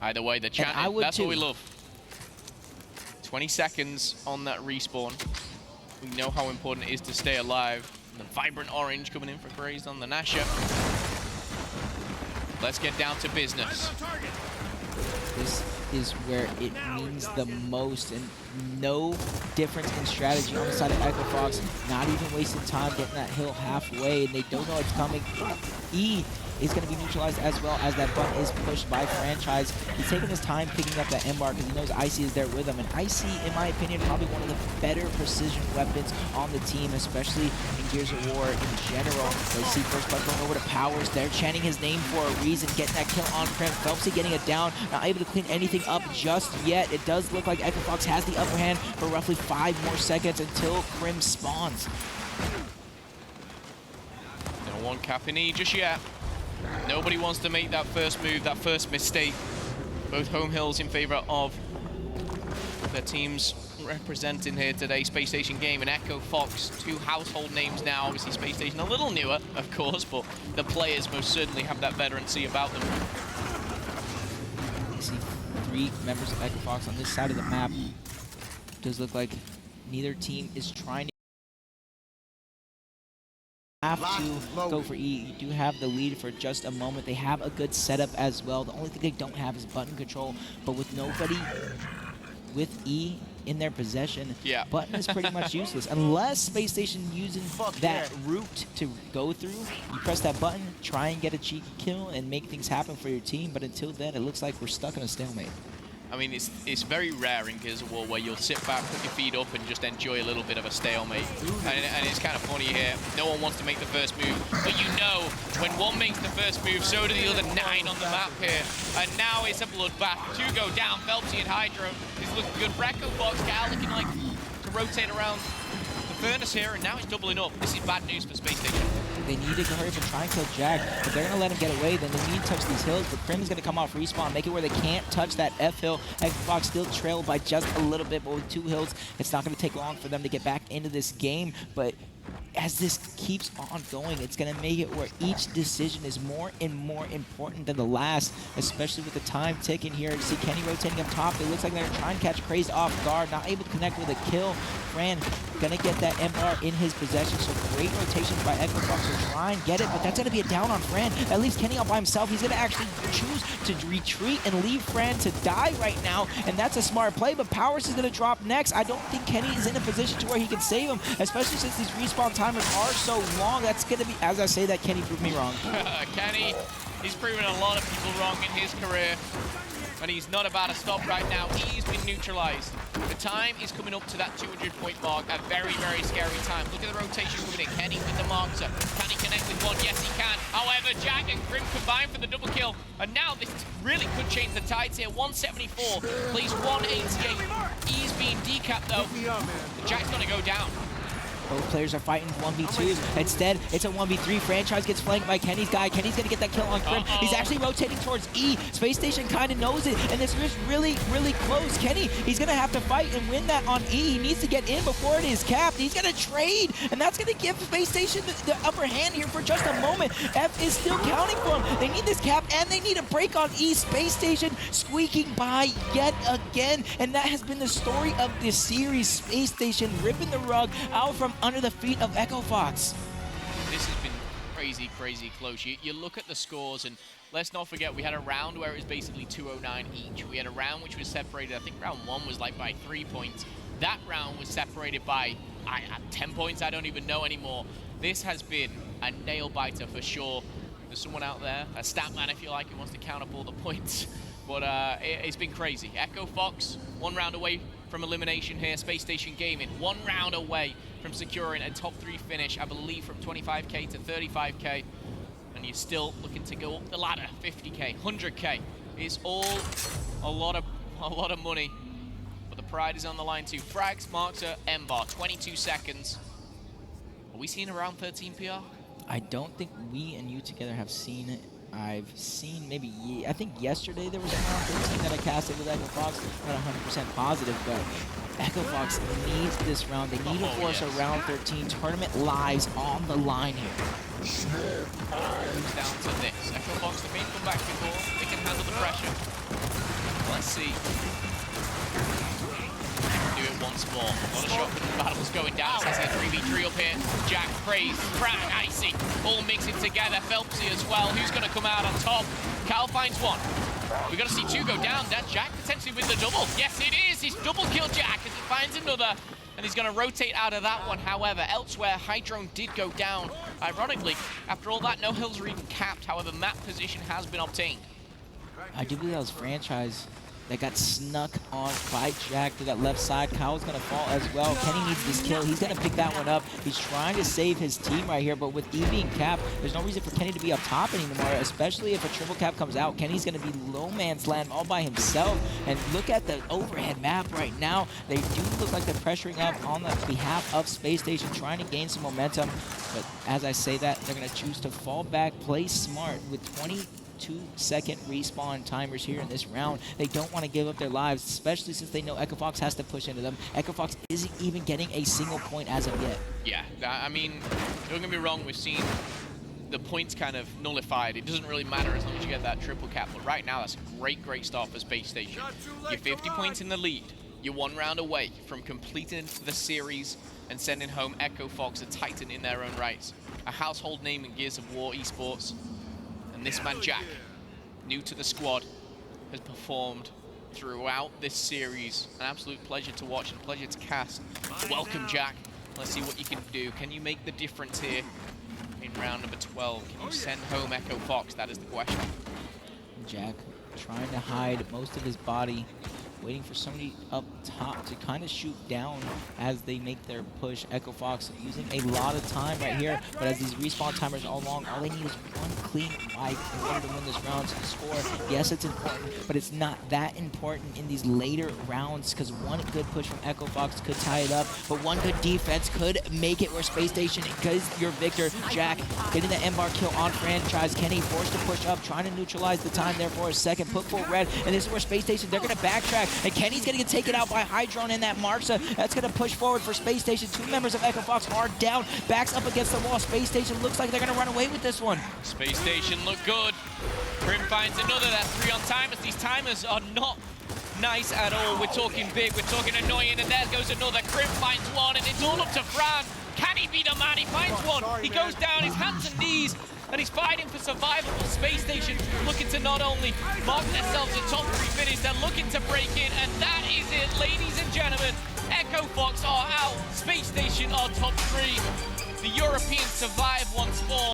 E: Either way, the chanting, that's what we love. 20 seconds on that respawn. We know how important it is to stay alive. And the vibrant orange coming in for Grazed on the Nasher. Let's get down to business.
F: This is where it means the most, and no difference in strategy on the side of Echo Fox. Not even wasting time getting that hill halfway, and they don't know it's coming. E is going to be neutralized as well as that button is pushed by Franchise. He's taking his time picking up that M-Bar because he knows Icy is there with him. And Icy, in my opinion, probably one of the better precision weapons on the team, especially in Gears of War in general. They see first blood going over to Powers. They're chanting his name for a reason, getting that kill on Prim. Phelpsy getting it down, not able to clean anything up just yet. It does look like Echo Fox has the upper hand for roughly 5 more seconds until Prim spawns.
E: No one capping E just yet. Nobody wants to make that first move, that first mistake. Both home hills in favor of their teams representing here today. Space Station Game and Echo Fox, 2 household names now. Obviously Space Station a little newer, of course, but the players most certainly have that veterancy about them.
F: I see 3 members of Echo Fox on this side of the map. Does look like neither team is trying to go for E. You do have the lead for just a moment. They have a good setup as well. The only thing they don't have is button control, but with nobody with E in their possession, button is pretty much useless. Unless Space Station using that route to go through, you press that button, try and get a cheeky kill and make things happen for your team, but until then, it looks like we're stuck in a stalemate.
E: I mean, it's very rare in Gears of War where you'll sit back, put your feet up, and just enjoy a little bit of a stalemate. And it's kind of funny here. No one wants to make the first move, but you know, when one makes the first move, so do the other 9 on the map here. And now it's a bloodbath. 2 go down. Phelpsy and Hydro is looking good. Echo Fox, Gal looking like to rotate around the furnace here, and now it's doubling up. This is bad news for Space Station.
F: They need to hurry up and try and kill Jack. If they're going to let him get away, then they need to touch these hills. But Prim is going to come off respawn, make it where they can't touch that F hill. Echo Fox still trailed by just a little bit, but with 2 hills, it's not going to take long for them to get back into this game. But as this keeps on going, it's going to make it where each decision is more and more important than the last, especially with the time ticking here. You see Kenny rotating up top. It looks like they're trying to catch Crazed off guard, not able to connect with a kill. Fran going to get that MR in his possession, so great rotations by Echo Fox to try and get it, but that's going to be a down on Fran. That leaves Kenny out by himself. He's going to actually choose to retreat and leave Fran to die right now, and that's a smart play, but Powers is going to drop next. I don't think Kenny is in a position to where he can save him, especially since these respawn timers are so long. That's going to be, as I say that, Kenny proved me wrong.
E: Kenny, he's proven a lot of people wrong in his career, and he's not about to stop right now. He's been neutralized. The time is coming up to that 200-point mark, a very, very scary time. Look at the rotation coming in. Kenny with the marker. Can he connect with one? Yes, he can. However, Jack and Grim combine for the double kill, and now this really could change the tides here. 174, plays 188. He's being decapped, though. Jack's going to go down.
F: Both players are fighting 1v2s. Instead, it's a 1v3. Franchise gets flanked by Kenny's guy. Kenny's going to get that kill on Crim. He's actually rotating towards E. Spacestation kind of knows it, and this is really, really close. Kenny, he's going to have to fight and win that on E. He needs to get in before it is capped. He's going to trade, and that's going to give Spacestation the upper hand here for just a moment. F is still counting for him. They need this cap, and they need a break on E. Spacestation squeaking by yet again, and that has been the story of this series. Spacestation ripping the rug out from under the feet of Echo Fox.
E: This has been crazy, crazy close. You look at the scores, and let's not forget, we had a round where it was basically 209 each. We had a round which was separated, I think round 1 was like by 3 points. That round was separated by 10 points, I don't even know anymore. This has been a nail-biter for sure. There's someone out there, a stat man if you like, who wants to count up all the points. But it's been crazy. Echo Fox, 1 round away from elimination here. Spacestation Gaming, 1 round away from securing a top 3 finish, I believe from 25k to 35k. And you're still looking to go up the ladder, 50k, 100k. It's all a lot of money. But the pride is on the line too. Frags, Markser, M-Bar, 22 seconds. Are we seeing around 13 PR?
F: I don't think we and you together have seen it. I've seen maybe, I think yesterday there was a round 13 that I casted with Echo Fox. Not 100% positive, but Echo Fox needs this round. They need to force a round 13 tournament lives on the line here.
E: Comes down to this. Echo Fox, the main comeback before, they can handle the pressure. Let's see. Do it once more. A lot of shotgun battles going down. It's a 3v3 up here. Jack, Praise, Frag, Icy, all mixing together. Phelpsy as well. Who's going to come out on top? Cal finds 1. We're going to see 2 go down. That Jack potentially with the double. Yes, it is. He's double killed Jack as he finds another. And he's going to rotate out of that one. However, elsewhere, Hydrone did go down. Ironically, after all that, no hills are even capped. However, map position has been obtained.
F: I do believe that was Franchise that got snuck on by Jack to that left side. Kyle's going to fall as well. Kenny needs this kill. He's going to pick that one up. He's trying to save his team right here, but with E being capped, there's no reason for Kenny to be up top anymore, especially if a triple cap comes out. Kenny's going to be low man's land all by himself. And look at the overhead map right now. They do look like they're pressuring up on the behalf of Spacestation, trying to gain some momentum. But as I say that, they're going to choose to fall back, play smart with 22-second respawn timers here in this round. They don't want to give up their lives, especially since they know Echo Fox has to push into them. Echo Fox isn't even getting a single point as of yet.
E: Yeah, I mean, don't get me wrong, we've seen the points kind of nullified. It doesn't really matter as long as you get that triple cap, but right now that's a great start for Spacestation. You're 50 points in the lead. You're 1 round away from completing the series and sending home Echo Fox, a titan in their own rights. A household name in Gears of War esports. And this man, Jack, new to the squad, has performed throughout this series. An absolute pleasure to watch and pleasure to cast. Welcome, Jack. Let's see what you can do. Can you make the difference here in round number 12? Can you send home Echo Fox? That is the question.
F: Jack trying to hide most of his body, waiting for somebody up top to kind of shoot down as they make their push. Echo Fox using a lot of time right here, but as these respawn timers all along, all they need is 1 clean wipe in order to win this round to score. Yes, it's important, but it's not that important in these later rounds, because 1 good push from Echo Fox could tie it up, but 1 good defense could make it where Spacestation is your victor. Jack getting the M-Bar kill on Franchise. Kenny forced to push up, trying to neutralize the time there for a second. Put full red, and this is where Spacestation, they're going to backtrack. And Kenny's going to get taken out by Hydrone and that Marksa. That's going to push forward for Spacestation. 2 members of Echo Fox are down. Backs up against the wall. Spacestation looks like they're going to run away with this one.
E: Spacestation look good. Crim finds another. That's 3 on timers. These timers are not nice at all. We're talking big. We're talking annoying. And there goes another. Crim finds 1. And it's all up to Fran. Can he be the man? He finds 1. He goes down his hands and knees. And he's fighting for survival for Spacestation, looking to not only mark themselves a top 3 finish, they're looking to break in, and that is it, ladies and gentlemen. Echo Fox are out, Spacestation are top 3. The Europeans survive once more.